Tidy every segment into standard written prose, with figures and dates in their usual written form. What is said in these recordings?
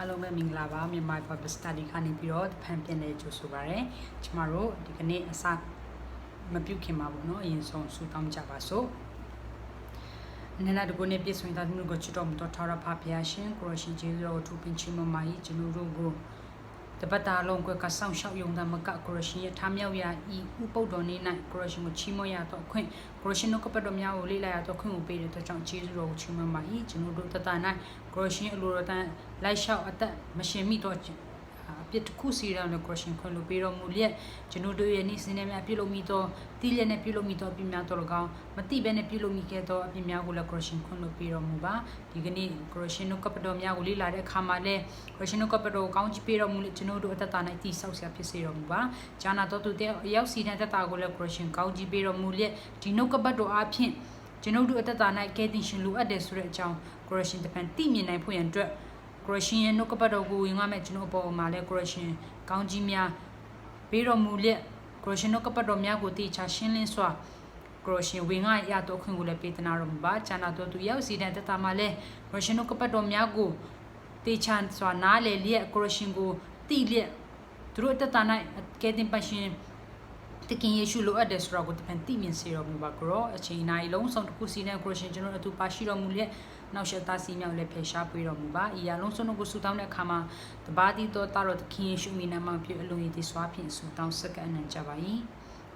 Hello မင်္ဂလာပါမြန်မာ Bible Study ကနေပြီးတော့ဖန်ပြနေကြဆိုပါရယ်ကျမတို့ဒီကနေ့အစမပြုတ်ခင်ပါဘူးเนาะအရင်ဆုံးဆူတောင်းကြပါစို့နန္ဒတကုနဲ့ပြည့်စုံတဲ့မှုကိုချစ်တော်မူသောထာဝရဘုရားရှင်ကိုရရှိကျေးဇူးတော်ထူးပင်ချီးမွမ်းပါ၏ကျွန်တော်တို့ကိုတပတ်တာလုံးကဆောင်းရှောက်ယုံတာမကကိုရရှိရထားမြောက်ရာဤဥပုဒ်တော်နေ၌ကိုရရှိကိုချီးမွမ်းရတော့ခွင့်ကိုရရှိတို့ကပတ်တော်များကိုလေ့လာရတော့ခွင့်ကိုပေးတဲ့အတွက်ကြောင့်ကျေးဇူးတော်ကိုချီးမွမ်းပါ၏ကျွန်တော်တို့တတ၌ကိုရရှိအလိုတော်တန်လိုက်လျှောက်အသက်မရှင်မိတော့အပြစ်တစ်ခုစီရတဲ့ကိုရရှိခွင့်လို့ပေးတော်မူလျက်ကျွန်တော်တို့ရဲ့နေ့စဉ်နဲ့ပြုလုပ်မိတော့တိလျက်နဲ့ပြုလုပ်မိတော့ပြများတော်၎င်းမတိဘဲနဲ့ပြုလုပ်မိခဲ့တော့အပြစ်များကိုလည်းကိုရရှိခွင့်လို့ပေးတော်မူပါဒီကနေ့ကိုရရှိတို့ကပတ်တော်များကိုလေ့လာတဲ့အခါမှာလည်းကိုရရှိတို့ကပတ်တော်ကိုကောင်းချီးပေးတော်မူလျက်ကျွန်တော်တို့အသက်တာ၌တည်ဆောက်ဆရာဖြစ်စေတော်မူပါဈာနာတော်သူတဲ့အရောက်စီတဲ့အသက်တာကိုလည်းကိုရရှိကောင်းချီးပေးတော်မူလျက်ဒီနှုတ်ကပတ်တော်အားဖြင့်ကျွန်တော်တို့အသက်တာ၌ကယ်တင်ရှင်လိုအပ်တယ်ဆိုတဲ့အကြောင်းကိုရရှိတပန်သိမြင်နိုင်ဖို့ရန်အတွက်ကိုရရှိရဲ့နှုတ်ကပတ်တော်ကိုဝင်ရမယ်ကျွန်တော်အပေါ်မှာလည်းကိုရရှိကောင်းကြီးများပေးတော်မူလျက်ကိုရရှိနှုတ်ကပတ်တော်များကိုတည်ချရှင်းလင်းစွာကိုရရှိဝင်ရရတော့ခွင့်ကိုလည်းပေးသနာတော်မူပါဈာနာတော်သူရောက်စီတဲ့တက်တာမှာလည်းကိုရရှိနှုတ်ကပတ်တော်များကိုတည်ချစွာနားလေလျက်ကိုရရှိကိုတည်လျက်သူတို့တက်တာ၌ကဲတင်ပရှင်တခင်ယေရှုလိုအပ်တယ်ဆိုတော့ကိုတပန်သိမြင်စေတော်မူပါကိုရောအချိန်နိုင်လုံးစုံတစ်ခုစီနဲ့ကိုရရှိကျွန်တော်တို့အတူပါရှိတော်မူလျက်နောက်ရှက်သားစီမြောက်လည်းဖယ်ရှားပေးတော်မူပါဤအလုံးစုံတို့ကိုဆုတောင်းတဲ့အခါမှာတပါးတီတော်တာတော်သခင်ယေရှုမိနာမပြုအလုံးရည်တည်စွာဖြင့်ဆုတောင်းဆက်ကအနံ့ကြပါ၏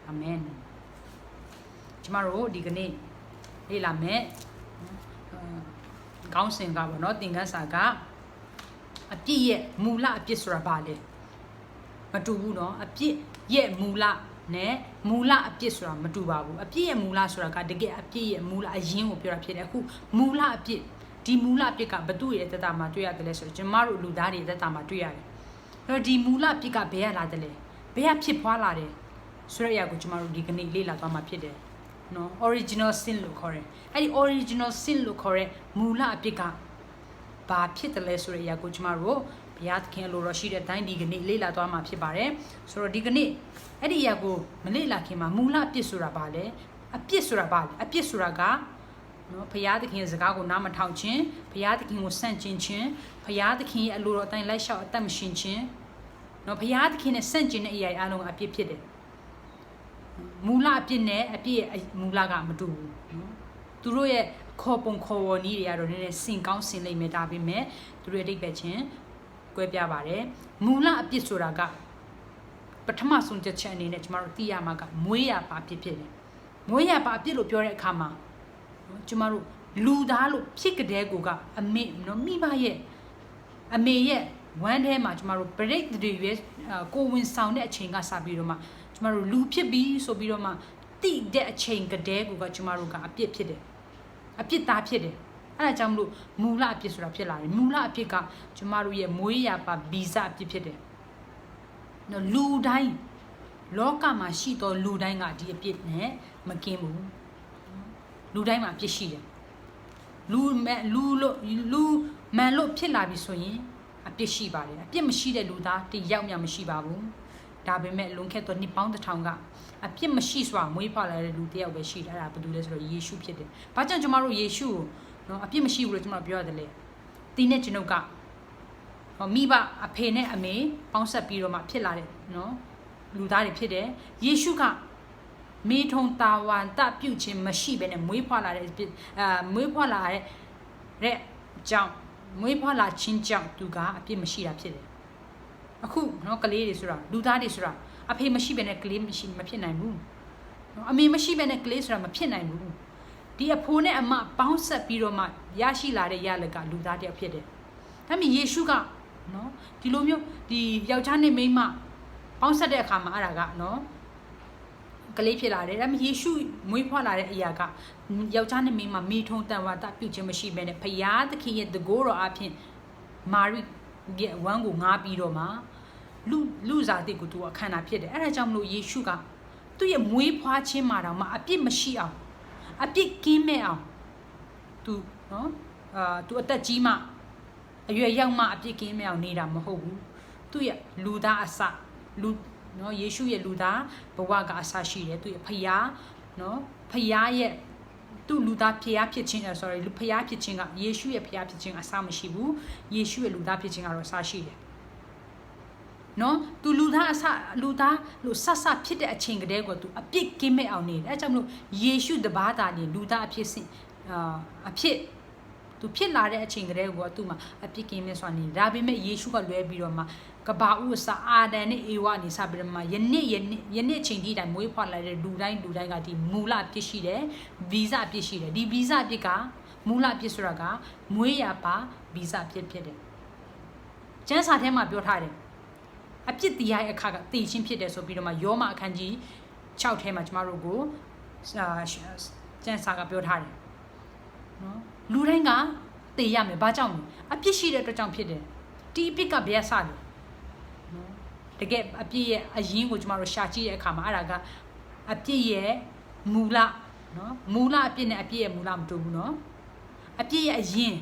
အာမင်ကျမတို့ဒီကနေ့လေ့လာမယ်ခေါင်းစဉ်ကပေါ့နော်သင်ခန်းစာကအပြစ်ရဲ့မူလအပြစ်ဆိုတာဘာလဲမတူဘူးနော်အပြစ်ရဲ့မူလနဲ့မူလအပြစ်ဆိုတာမတူပါဘူးအပြစ်ရဲ့မူလဆိုတာကတကယ်အပြစ်ရဲ့မူလအရင်းကိုပြောတာဖြစ်တယ်အခုမူလအပြစ်ဒီမူလအပြစ်ကဘသူ့ရဲ့သက်တာမှာတွေ့ရတယ်လဲဆိုတော့ကျမတို့လူသားတွေသက်တာမှာတွေ့ရတယ်အဲ့တော့ဒီမူလအပြစ်ကဘယ်ကလာတယ်လဲဘယ်ကဖြစ်ပွားလာတယ်ဆိုတဲ့အရာကိုကျမတို့ဒီကနေ့လေ့လာသွားမှာဖြစ်တယ်နော် original sin လို့ခေါ်တယ်အဲ့ဒီ original sin လို့ခေါ်တဲ့မူလအပြစ်ကဘာဖြစ်တယ်လဲဆိုတဲ့အရာကိုကျမတို့ဘုရားသခင်လိုတော်ရှိတဲ့အတိုင်းဒီကနေ့လေ့လာသွားမှာဖြစ်ပါတယ်ဆိုတော့ဒီကနေ့အဲ့ဒီအရာကိုမလေ့လာခင်မှာမူလအပြစ်ဆိုတာဘာလဲအပြစ်ဆိုတာဘာလဲအပြစ်ဆိုတာကနော်ဘုရားသခင်စကားကိုနားမထောင်ခြင်းဘုရားသခင်ကိုဆန့်ကျင်ခြင်းဘုရားသခင်ရဲ့အလိုတော်အတိုင်းလိုက်လျှောက်အသက်မရှင်ခြင်းနော်ဘုရားသခင်နဲ့ဆန့်ကျင်တဲ့အရာအလုံးအပြစ်ဖြစ်တယ်မူလအပြစ်နဲ့အပြစ်ရဲ့မူလကမတူဘူးနော်သူတို့ရဲ့ခေါ်ပုံခေါ်ဝေါ်နည်းတွေကတော့နည်းနည်းစင်ကောင်းစင်လိမ့်မယ်ဒါပေမဲ့သူတို့ရဲ့အဓိပ္ပာယ်ချင်းကွဲပြားပါတယ်မူလအပြစ်ဆိုတာကပထမဆုံးချက်အနေနဲ့ကျမတို့သိရမှာကမွေးရပါအပြစ်ဖြစ်တယ်မွေးရပါအပြစ်လို့ပြောတဲ့အခါမှာကျမတို့လူသားလို့ဖြစ်ကြတဲ့ကိုကအမေနော်မိဘရဲ့အမေရဲ့ဝမ်းထဲမှာကျမတို့ပရိတ်တွေရဲ့ကိုဝင်ဆောင်တဲ့အချိန်ကစပြီးတော့မှကျမတို့လူဖြစ်ပြီးဆိုပြီးတော့မှတိတဲ့အချိန်ကတည်းကကျမတို့ကအပြစ်ဖြစ်တယ်အပြစ်သားဖြစ်တယ်အဲ့ဒါကြောင့်မလို့မူလအပြစ်ဆိုတာဖြစ်လာတယ်မူလအပြစ်ကကျမတို့ရဲ့မွေးရပါဗီဇအပြစ်ဖြစ်တယ်နော်လူတိုင်းလောကမှာရှိသောလူတိုင်းကဒီအပြစ်နဲ့မကင်းဘူးလူတိုင်းမှာအပြစ်ရှိတယ်လူမန်လို့ဖြစ်လာပြီဆိုရင်အပြစ်ရှိပါတယ်အပြစ်မရှိတဲ့လူသားတယောက်မှမရှိပါဘူးဒါပေမဲ့လွန်ခဲ့သောနှစ်ပေါင်းတစ်ထောင်ကအပြစ်မရှိစွာမွေးဖွားလာတဲ့လူတယောက်ပဲရှိတယ်အဲ့ဒါဘာလို့လဲဆိုတော့ယေရှုဖြစ်တယ်။ဘာကြောင့်ကျမတို့ယေရှုကိုနော်အပြစ်မရှိဘူးလို့ကျမတို့ပြောရတယ်လေ။ဒီနဲ့ကျွန်ုပ်ကမိဘအဖေနဲ့အမေပေါင်းဆက်ပြီးတော့မှဖြစ်လာတဲ့နော်လူသားတွေဖြစ်တယ်။ယေရှုကမေထုံတာဝန်တပြုတ်ခြင်းမရှိဘဲနဲ့မွေးဖွားလာမွေးဖွားလာတဲ့ကြောင့်မွေးဖွားလာခြင်းကြောင့်သူကအပြစ်မရှိတာဖြစ်တယ်။အခုနော်ကလေးတွေဆိုတာလူသားတွေဆိုတာအဖေမရှိဘဲနဲ့ကလေးမရှိမဖြစ်နိုင်ဘူးနော်အမေမရှိဘဲနဲ့ကလေးဆိုတာမဖြစ်နိုင်ဘူးဒီအဖိုးနဲ့အမပေါင်းဆက်ပြီးတော့မှရရှိလာတဲ့ရလကလူသားတယောက်ဖြစ်တယ်ဒါပေမဲ့ယေရှုကနော်ဒီလိုမျိုးဒီယောက်ျားနဲ့မိန်းမပေါင်းဆက်တဲ့အခါမှာအဲ့ဒါကနော်ကလေးဖြစ်လာတယ်ဒါပေမဲ့ယေရှုမွေးဖွားလာတဲ့အရာကယောက်ျားနဲ့မိန်းမမိထုံတန်ဝါတပြုတ်ခြင်းမရှိဘဲနဲ့ဖယားသခင်ရဲ့တကိုးတော်အဖြစ်မာရိရဲ့ဝမ်းကိုငားပြီးတော့မှလူစားတဲ့ကိုသူအခမ်းအနာဖြစ်တယ်အဲ့ဒါကြောင့်မလို့ယေရှုကသူ့ရဲ့မွေးဖွားခြင်းမှာတော့မှအပြစ်မရှိအောင်အပြစ်ကင်းမဲ့အောင်သူနော်သူအသက်ကြီးမှအရွယ်ရောက်မှအပြစ်ကင်းမဲ့အောင်နေတာမဟုတ်ဘူးသူ့ရဲ့လူသားအစလူနော်ယေရှုရဲ့လူသားဘဝကအစရှိတယ်သူ့ရဲ့ဖယားနော်ဖယားရဲ့တ သူလူသားဖျားဖြစ်ခြင်း sorry လူဖျားဖြစ်ခြင်းကယေရှုရဲ့ဖျားဖြစ်ခြင်းအစမရှိဘူးယေရှုရဲ့လူသားဖြစ်ခြင်းကတော့အစရှိတယ်နော်သူလူသားလို့ဆဆဖြစ်တဲ့အချိန်ကတည်းကသူအပြစ်ကင်းမဲ့အောင်နေတယ်အဲကြောင့်မလို့ယေရှုတပါးသားနေလူသားအဖြစ်အဖြစ်သူဖြစ်လာတဲ့အချိန်ကတည်းကသူ့မှာအပြစ်ကင်းမဲ့ဆိုတာနေဒါပေမဲ့ယေရှုကလွဲပြီးတော့မှကဘာဥစာအာဒန်နဲ့အေဝါနေစပြီးတော့မှယနေ့ချိန်ဒီတိုင်းမွေးဖွားလာတဲ့လူတိုင်းကဒီမူလအပြစ်ရှိတယ်ဗီဇအပြစ်ရှိတယ်ဒီဗီဇအပြစ်ကမူလအပြစ်ဆိုတာကမွေးရပါဗီဇအပြစ်ဖြစ်တယ်ကျမ်းစာထဲမှာပြောထားတယ်အပြစ်တရားရဲ့အခါကတည်ခြင်းဖြစ်တယ်ဆိုပြီးတော့မှယောမအခန်းကြီး6ထဲမှာကျမတို့ကိုကျမ်းစာကပြောထားတယ်နော်လူတိုင်းကတည်ရမယ်ဘာကြောင့်လဲအပြစ်ရှိတဲ့အတွက်ကြောင့်ဖြစ်တယ်ဒီအပြစ်ကဘယ်ဆတယ်နော်တကယ်အပြစ်ရဲ့အရင်းကိုကျမတို့ရှာကြည့်တဲ့အခါမှာအဲ့ဒါကအပြစ်ရဲ့မူလနော်မူလအပြစ်နဲ့အပြစ်ရဲ့မူလမတူဘူးနော်အပြစ်ရဲ့အရင်း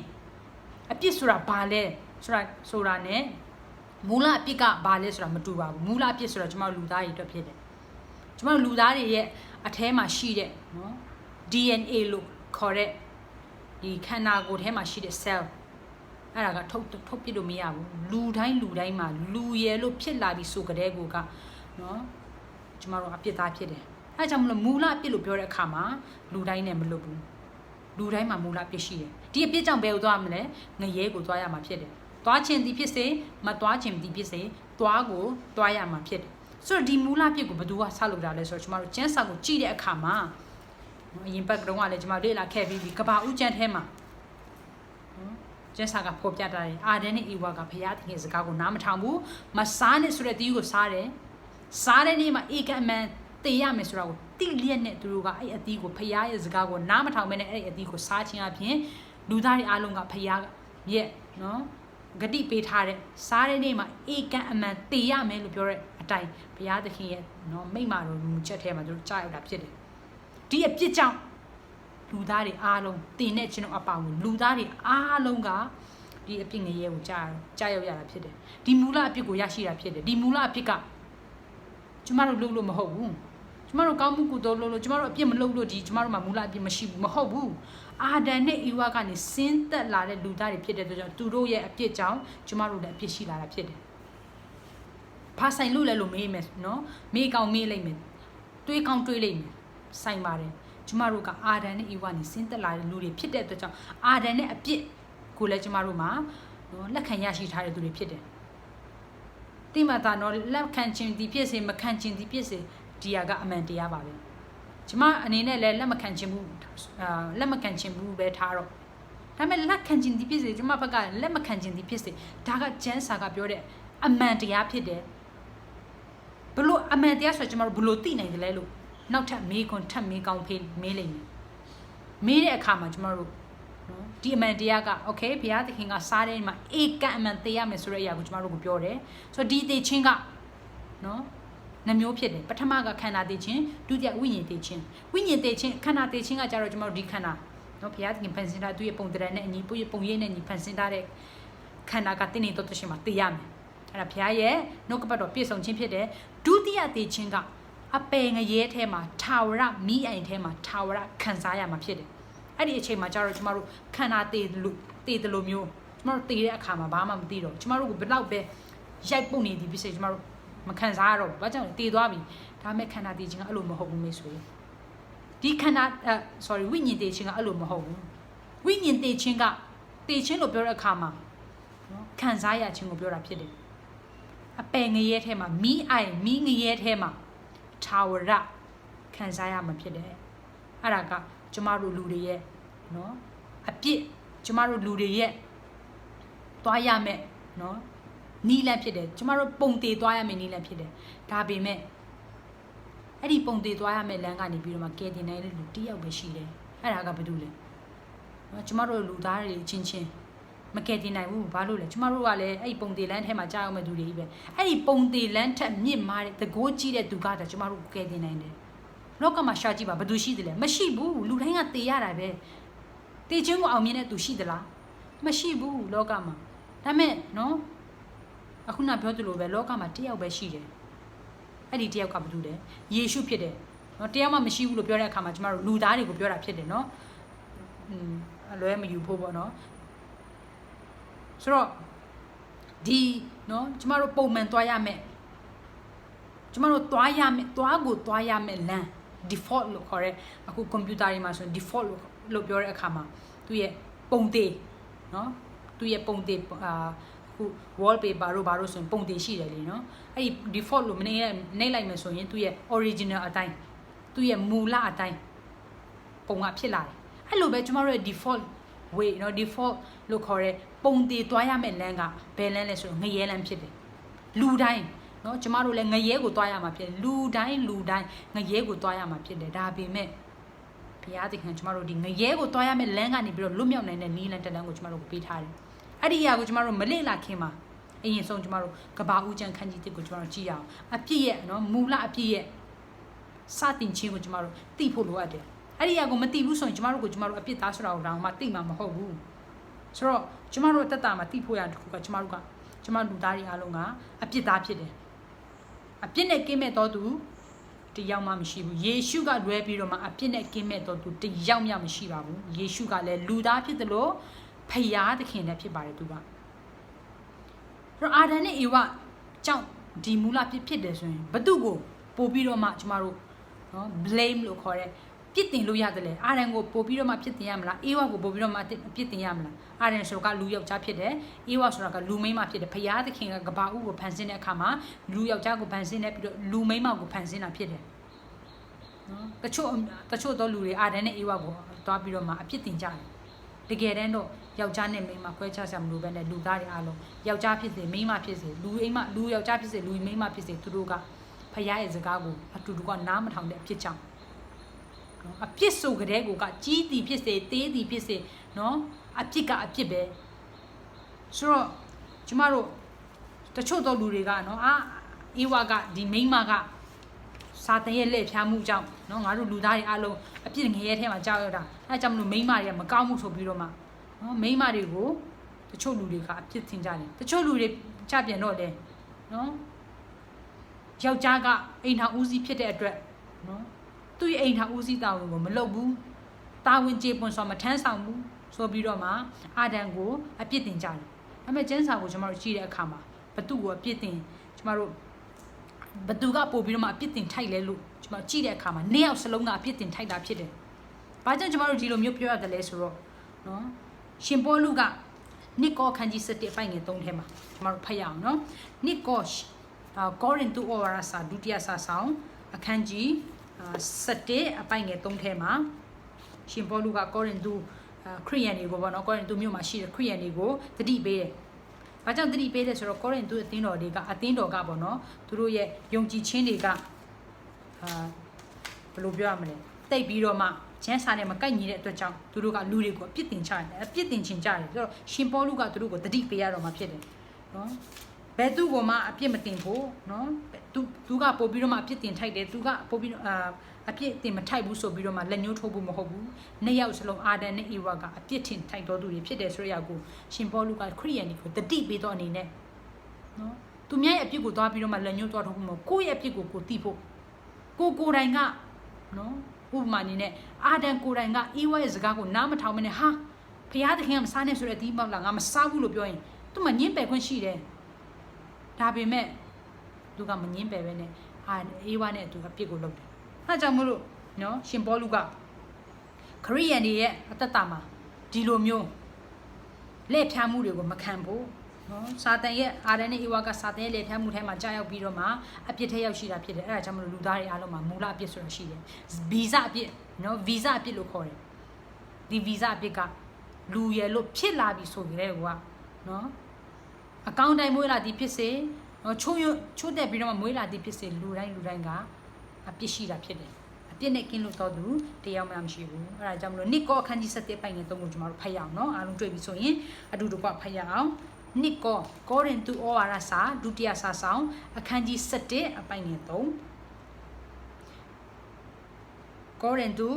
အပြစ်ဆိုတာဘာလဲဆိုတာနဲ့မူလအပြစ်ကဘာလဲဆိုတာမတူပါဘူးမူလအပြစ်ဆိုတာကျမတို့လူသားတွေအတွက်ဖြစ်တယ်ကျမတို့လူသားတွေရဲ့အထဲမှာရှိတဲ့နော် DNA လို့ခေါ်တဲ့ဒီခန္ဓာကိုယ်ထဲမှာရှိတဲ့ cell အဲ့ဒါကထုတ်ပြလို့မရဘူးလူတိုင်းမှာလူရဲလို့ဖြစ်လာပြီးဆိုကြတဲ့ကိုကနော်ကျမတို့အပြစ်သားဖြစ်တယ်အဲကြောင့်မလို့မူလအပြစ်လို့ပြောတဲ့အခါမှာလူတိုင်းနဲ့မလွတ်ဘူးလူတိုင်းမှာမူလအပြစ်ရှိတယ်ဒီအပြစ်ကြောင့်ဘယ်ကိုသွားမလဲငရဲကိုသွားရမှာဖြစ်တယ်သွားခြင်းဒီဖြစ်စေမသွားခြင်းဒီဖြစ်စေသွားကိုသွားရမှာဖြစ်တယ်ဆိုတော့ဒီမူလပြစ်ကိုဘယ်သူကဆောက်လုပ်တာလဲဆိုတော့ကျမတို့ကျန်းစာကိုကြည့်တဲ့အခါမှာအရင်ဘက်ကတော့လည်းကျမတို့လေ့လာခဲ့ပြီးကဘာဦးကျန်းထဲမှာကျန်းစာကဖော်ပြထားတယ်အာဒန်နဲ့အေဝါကဘုရားသခင်စကားကိုနားမထောင်ဘူးမစားနဲ့ဆိုတဲ့တီးကိုစားတယ်စားတဲ့နေ့မှာဧကအမှန်တေရမယ်ဆိုတာကိုတိလျက်နဲ့သူတို့ကအဲ့အတီးကိုဘုရားရဲ့စကားကိုနားမထောင်ဘဲနဲ့အဲ့အတီးကိုစားခြင်းအပြင်လူသားတွေအားလုံးကဘုရားရဲ့နော်ဂတိပေးထားတဲ့စားတဲ့နေ့မှာဧကအမှန်တေရမယ်လို့ပြောတဲ့အတိုင်းဘုရားသခင်ရဲ့နော်မိန့်မာတော်မူချက်ထဲမှာသူတို့ကြားရောက်တာဖြစ်တယ်ဒီအပြစ်ကြောင့်လူသားတွေအားလုံးတင်တဲ့ကျွန်တော်အပါဝင်လူသားတွေအားလုံးကဒီအပြစ်ငရဲကိုကြားရောက်ရတာဖြစ်တယ်ဒီမူလအပြစ်ကိုရရှိတာဖြစ်တယ်ဒီမူလအပြစ်ကကျမတို့လုပ်လို့မဟုတ်ဘူးကျမတို့ကောင်းမှုကုသိုလ်လုပ်လို့ကျမတို့အပြစ်မလုပ်လို့ဒီကျမတို့မှာမူလအပြစ်မရှိဘူးမဟုတ်ဘူးအာဒန်နဲ့အေဝါကနေဆင်းသက်လာတဲ့လူသားတွေဖြစ်တဲ့အတွက်ကြောင့်သူတို့ရဲ့အပြစ်ကြောင့်ကျမတို့လည်းအပြစ်ရှိလာတာဖြစ်တယ်ဘာဆိုင်လို့လဲလို့မေးမယ်နော်မေးကောင်းမေးလိုက်မယ်တွေးကောင်းတွေးလိုက်မယ်ဆိုင်ပါတယ်ကျမတို့ကအာဒန်နဲ့အေဝါနေဆင်းသက်လာတဲ့လူတွေဖြစ်တဲ့အတွက်ကြောင့်အာဒန်နဲ့အပြစ်ကိုလည်းကျမတို့မှာနော်လက်ခံရရှိထားတဲ့သူတွေဖြစ်တယ်တိမတာနော်လက်ခံခြင်းဒီဖြစ်စေမခံခြင်းဒီဖြစ်စေဒီကအမှန်တရားပါပဲကျမအနေနဲ့လည်းလက်မခံခြင်းဘူးပဲထားတော့ဒါပေမဲ့လက်ခံခြင်းဒီဖြစ်စေကျမဘက်ကလက်မခံခြင်းဒီဖြစ်စေဒါကကျမ်းစာကပြောတဲ့အမှန်တရားဖြစ်တယ်ဘလို့အမှန်တရားဆိုကျမတို့ဘလို့သိနိုင်တယ်လဲလို့နောက်ထပ်မေးခွန်းထပ်မေးကောင်းဖေးမေးလိုက်မယ်မေးတဲ့အခါမှာကျမတို့နော်ဒီအမှန်တရားကโอเคဘုရားသခင်ကစားတဲ့မှာဧကအမှန်တရားမယ်ဆိုတဲ့အရာကိုကျမတို့ကိုပြောတယ်ဆိုတော့ဒီသိချင်းကနော်နှမျိုးဖြစ်တယ်ပထမကခန္ဓာသိချင်းဒုတိယဝိညာဉ်သိချင်းဝိညာဉ်သိချင်းခန္ဓာသိချင်းကကြတော့ကျမတို့ဒီခန္ဓာနော်ဘုရားသခင်ဖန်ဆင်းထားသူ့ရဲ့ပုံတရံနဲ့အညီပုံရိပ်နဲ့ညီဖန်ဆင်းထားတဲ့ခန္ဓာကတင်းနေတော့တရှင်မှာသိရမယ်အဲ့ဒါဘုရားရဲ့နှုတ်ကပတ်တော်ပြည့်စုံခြင်းဖြစ်တယ်ဒုတိယသိချင်းကအပယ်ငရဲထဲမှာထာဝရမိအိမ်ထဲမှာထာဝရခံစားရမှာဖြစ်တယ်အဲ့ဒီအချိန်မှာကျတော့ကျမတို့ခန္ဓာတည်တယ်လို့မျိုးကျမတို့တည်တဲ့အခါမှာဘာမှမသိတော့ကျမတို့ကိုဘယ်တော့ပဲရိုက်ပုတ်နေသည်ဖြစ်စေကျမတို့မခံစားရတော့ဘူးဘာကြောင့်လဲတည်သွားပြီဒါမဲ့ခန္ဓာတည်ခြင်းကအဲ့လိုမဟုတ်ဘူးမေဆိုဒီခန္ဓာsorry ဝိညာဉ်တည်ခြင်းကအဲ့လိုမဟုတ်ဘူးဝိညာဉ်တည်ခြင်းကတည်ခြင်းလို့ပြောတဲ့အခါမှာနော်ခံစားရခြင်းကိုပြောတာဖြစ်တယ်အပယ်ငရဲထဲမှာမိငရဲထဲမှာထာဝရခံစားရမှာဖြစ်တယ်အဲ့ဒါကကျမတို့လူတွေရဲ့နော်အပြစ်ကျမတို့လူတွေရဲ့သွားရမယ်နော်နီးလန့်ဖြစ်တယ်ကျမတို့ပုံသေးသွားရမယ်နီးလန့်ဖြစ်တယ်ဒါပေမဲ့အဲ့ဒီပုံသေးသွားရမယ်လမ်းကနေပြီးတော့မှကယ်တင်နိုင်တဲ့လူတစ်ယောက်ပဲရှိတယ်အဲ့ဒါကဘာလို့လဲနော်ကျမတို့လူသားတွေချင်းမကယ်တင်နိုင်ဘူးဘာလို့လဲကျမတို့ကလည်းအဲ့ဒီပုံသေးလမ်းထဲမှာကြားအောင်မဲ့သူတွေကြီးပဲအဲ့ဒီပုံသေးလမ်းထက်မြင့်မားတဲ့တကိုးကြီးတဲ့သူကတည်းကကျမတို့ကယ်တင်နိုင်တယ်လောကမှာရှာကြည့်ပါဘယ်သူရှိသလဲမရှိဘူးလူတိုင်းကတေရတာပဲတေချင်းကိုအောင်မြင်တဲ့သူရှိသလားမရှိဘူးလောကမှာဒါမဲ့နော်အခုနပြောသလိုပဲလောကမှာတစ်ယောက်ပဲရှိတယ်အဲ့ဒီတစ်ယောက်ကဘာလို့လဲယေရှုဖြစ်တယ်နော်တရားမှမရှိဘူးလို့ပြောတဲ့အခါမှာကျမတို့လူသားတွေကိုပြောတာဖြစ်တယ်နော် လွဲမယူဖို့ပေါ့နော်ဆိုတော့ဒီနော်ကျမတို့ပုံမှန်သွားရမယ်ကျမတို့သွားရမယ်သွားရမယ်လမ်း default လို့ခေါ်ရဲအခုကွန်ပျူတာတွေမှာဆိုရင် default လို့ပြောတဲ့အခါမှာသူရဲ့ပုံသေးနော်သူရဲ့ပုံသေးအခု wallpaper တို့ဘာလို့ဆိုရင်ပုံသေးရှိတယ်လေနော်အဲ့ဒီ default လို့မနေလိုက်မယ်ဆိုရင်သူရဲ့ original အတိုင်းသူရဲ့မူလအတိုင်းပုံကဖြစ်လာတယ်အဲ့လိုပဲကျမတို့ရဲ့ default way နော် default လို့ခေါ်ရဲပုံသေးသွားရမယ်လမ်းကဘယ်လမ်းလဲဆိုတော့ငရဲလမ်းဖြစ်တယ်လူတိုင်းနော်ကျမတို့လည်းငရဲကိုသွားရမှာဖြစ်တယ်လူတိုင်းငရဲကိုသွားရမှာဖြစ်တယ်ဒါပေမဲ့ဘုရားသခင်ကျမတို့ဒီငရဲကိုသွားရမယ်လမ်းကနေပြီးတော့လွတ်မြောက်နိုင်တဲ့နည်းလမ်းတစ်လမ်းကိုကျမတို့ပေးထားတယ်အဲ့ဒီအရာကိုကျမတို့မလေ့လာခင်မှာအရင်ဆုံးကျမတို့ကဘာဦးကျန်ခန်းကြီးတစ်ကိုကျမတို့ကြည့်ရအောင်အပြည့်ရဲ့နော်မူလအပြည့်ရဲ့စတင်ခြင်းကိုကျမတို့သိဖို့လိုအပ်တယ်အဲ့ဒီအရာကိုမသိဘူးဆိုရင်ကျမတို့အပြစ်သားဆိုတာကိုတောင်မှသိမှာမဟုတ်ဘူးဆိုတော့ကျမတို့တက်တာမှာသိဖို့ရတဲ့တစ်ခုကကျမလူသားတွေအားလုံးကအပြစ်သားဖြစ်တယ်အပြစ်နဲ့ကင်းမဲ့တော်သူတယောက်မှမရှိဘူးယေရှုကလွဲပြီးတော့မှအပြစ်နဲ့ကင်းမဲ့တော်သူတယောက်မှမရှိပါဘူးယေရှုကလည်းလူသားဖြစ်တယ်လို့ဖယားသခင်နဲ့ဖြစ်ပါတယ်သူကတော့အာဒန်နဲ့အေဝကြောင့်ဒီမူလဖြစ်တယ်ဆိုရင်ဘသူကိုပို့ပြီးတော့မှကျမတို့နော် blame လို့ခေါ်တဲ့ပြစ်တင်လို့ရတယ်လေအာဒန်ကိုပို့ပြီးတော့မှပြစ်တင်ရမလားအေဝကိုပို့ပြီးတော့မှပြစ်တင်ရမလားအာဒန်ဆိုတော့ကလူယောက်ျားဖြစ်တယ်အေဝဆိုတာကလူမိန်းမဖြစ်တယ်ဖယားသခင်ကကဘာဦးကိုဖန်ဆင်းတဲ့အခါမှာလူယောက်ျားကိုဖန်ဆင်းတဲ့ပြီးတော့လူမိန်းမကိုဖန်ဆင်းတာဖြစ်တယ်နော်တချို့သောလူတွေအာဒန်နဲ့အေဝကိုတွားပြီးတော့မှအပြစ်တင်ကြတယ်တကယ်တမ်းတော့ယောက်ျားနဲ့မိန်းမခွဲခြားစရာမလိုဘဲနဲ့လူသားတွေအားလုံးယောက်ျားဖြစ်စေမိန်းမဖြစ်စေလူယောက်ျားဖြစ်စေလူမိန်းမဖြစ်စေသူတို့ကဖယားရဲ့စကားကိုအတူတူကနားမထောင်တဲ့အဖြစ်ကြောင့်အပြစ်ဆိုကြတဲ့ကိုကကြီးတီဖြစ်စေသေးတီဖြစ်စေနော်အပြစ်ကအပြစ်ပဲဆိုတော့ကျမတို့တချို့သောလူတွေကနော်အေဝါကဒီမိန်းမကစာတန်ရဲ့လက်ဖြားမှုကြောင့်နော်ငါတို့လူသားတွေအားလုံးအပြစ်ငရဲထဲမှာကြောက်ရတာအဲကြောင့်မလို့မိန်းမတွေကမကောင်းမှုဆိုပြီးတော့မှနော်မိန်းမတွေကိုတချို့လူတွေကအပြစ်ထင်ကြတယ်တချို့လူတွေချပြန်တော့တယ်နော်ယောက်ျားကအိမ်ထောင်ဦးစီးဖြစ်တဲ့အတွက်နော်သူ့ရဲ့အိမ်ထောင်ဦးစီးတာဝန်ကိုမလုပ်ဘူးတာဝန်ကျေပွန်စွာမထမ်းဆောင်ဘူးဆိုပြီးတော့မှအာဒံကိုအပြစ်တင်ကြတယ်ဒါပေမဲ့ကျမ်းစာကိုကျွန်တော်တို့ကြည့်တဲ့အခါမှာဘသူ့ကိုအပြစ်တင်ကျွန်တော်တို့ဘသူကပို့ပြီးတော့မှအပြစ်တင်ထိုက်လဲလို့ကျွန်တော်ကြည့်တဲ့အခါမှာနှစ်ယောက်စလုံးကအပြစ်တင်ထိုက်တာဖြစ်တယ်ဘာကြောင့်ကျွန်တော်တို့ဒီလိုမျိုးပြောရတယ်လဲဆိုတော့နော်ရှင်ပေါလုကနိကောခန်းကြီး7အပိုင်ငယ်3ထဲမှာကျွန်တော်တို့ဖတ်ရအောင်နော်နိကောကောရိန္သုဩဝါဒစာဒုတိယစာဆောင်အခန်းကြီး7အပိုင်ငယ်3ထဲမှာရှင်ပေါလုကကောရိန္သုခရိယန်တွေကိုပေါ့နော်ကောရိန္သုမြို့မှာရှိတဲ့ခရိယန်တွေကိုတတိပေးတယ်။ဘာကြောင့်တတိပေးလဲဆိုတော့ကောရိန္သုအသင်းတော်ကပေါ့နော်သူတို့ရဲ့ယုံကြည်ခြင်းတွေကဘယ်လိုပြောရမလဲတိတ်ပြီးတော့မှကျမ်းစာနဲ့မကိုက်ညီတဲ့အတွက်ကြောင့်သူတို့ကလူတွေကိုအပြစ်တင်ချတယ်အပြစ်တင်ချင်ကြတယ်ဆိုတော့ရှင်ပေါလုကသူတို့ကိုတတိပေးရတော့မှဖြစ်တယ်နော်ဘယ်သူ့ကိုမှအပြစ်မတင်ဖို့နော်သူကပို့ပြီးတော့မှအပြစ်တင်ထိုက်တယ်သူကပို့ပြီးတော့အပြစ်တင်မထိုက်ဘူးဆိုပြီးတော့မှလက်ညှိုးထိုးဖို့မဟုတ်ဘူးနှစ်ယောက်စလုံးအာဒန်နဲ့အေဝါကအပြစ်တင်ထိုက်တော်သူတွေဖြစ်တယ်ဆိုရကိုရှင်ပေါလုကခရိယန်တွေကိုတတိပေးတော့အနေနဲ့နော်သူများရဲ့အပြစ်ကိုသွားပြီးတော့မှလက်ညှိုးသွားထိုးဖို့မဟုတ်ကိုယ့်ရဲ့အပြစ်ကိုသိဖို့ကိုယ်တိုင်ကနော်ဥပမာအနေနဲ့အာဒန်ကိုယ်တိုင်ကအေဝါရဲ့စကားကိုနားမထောင်မနဲ့ဟာဖျားသခင်ကမစားနဲ့ဆိုတဲ့အသီးပေါက်လာငါမစားဘူးလို့ပြောရင်သူမှညင်းပယ်ခွင့်ရှိတယ်ဒါပေမဲ့သူကမငင်းပယ်ပဲနဲ့အေဝါနဲ့သူကပြစ်ကိုလုပ်တယ်အဲကြောင့်မို့လို့နော်ရှင်ပေါလုကခရိယန်တွေရဲ့အသက်တာမှာဒီလိုမျိုးလက်ဖြားမှုတွေကိုမခံဖို့နော်စာတန်ရဲ့အာဒန်နဲ့အေဝါကစာတန်ရဲ့လက်ဖြားမှုထဲမှာကြာရောက်ပြီးတော့မှအပြစ်ထဲရောက်ရှိတာဖြစ်တယ်အဲဒါကြောင့်မို့လို့လူသားတွေအားလုံးမှာမူလအပြစ်ဆိုတာရှိတယ်ဗီဇအပြစ်နော်ဗီဇအပြစ်လို့ခေါ်တယ်ဒီဗီဇအပြစ်ကလူရယ်လို့ဖြစ်လာပြီဆိုကြတဲ့ကွာနော်အကောင့်တိုင်းမွေးလာသည်ဖြစ်စေနော်ချိုးတက်ပြီးတော့မွေးလာသည်ဖြစ်စေလူတိုင်းကအပြစ်ရှိတာဖြစ်တယ်အပြစ်နဲ့ကင်းလို့တော့သူတရားမှမရှိဘူးအဲဒါကြောင့်မလို့နိကောအခန်းကြီး7ပိုင်ငယ်3ကိုကျွန်တော်တို့ဖတ်ရအောင်နော်အားလုံးတွေ့ပြီဆိုရင်အတူတူကဖတ်ရအောင်နိကောရိန္သုဩဝါဒစာဒုတိယစာဆောင်အခန်းကြီး7အပိုင်ငယ်3ကောရိန္သုဩ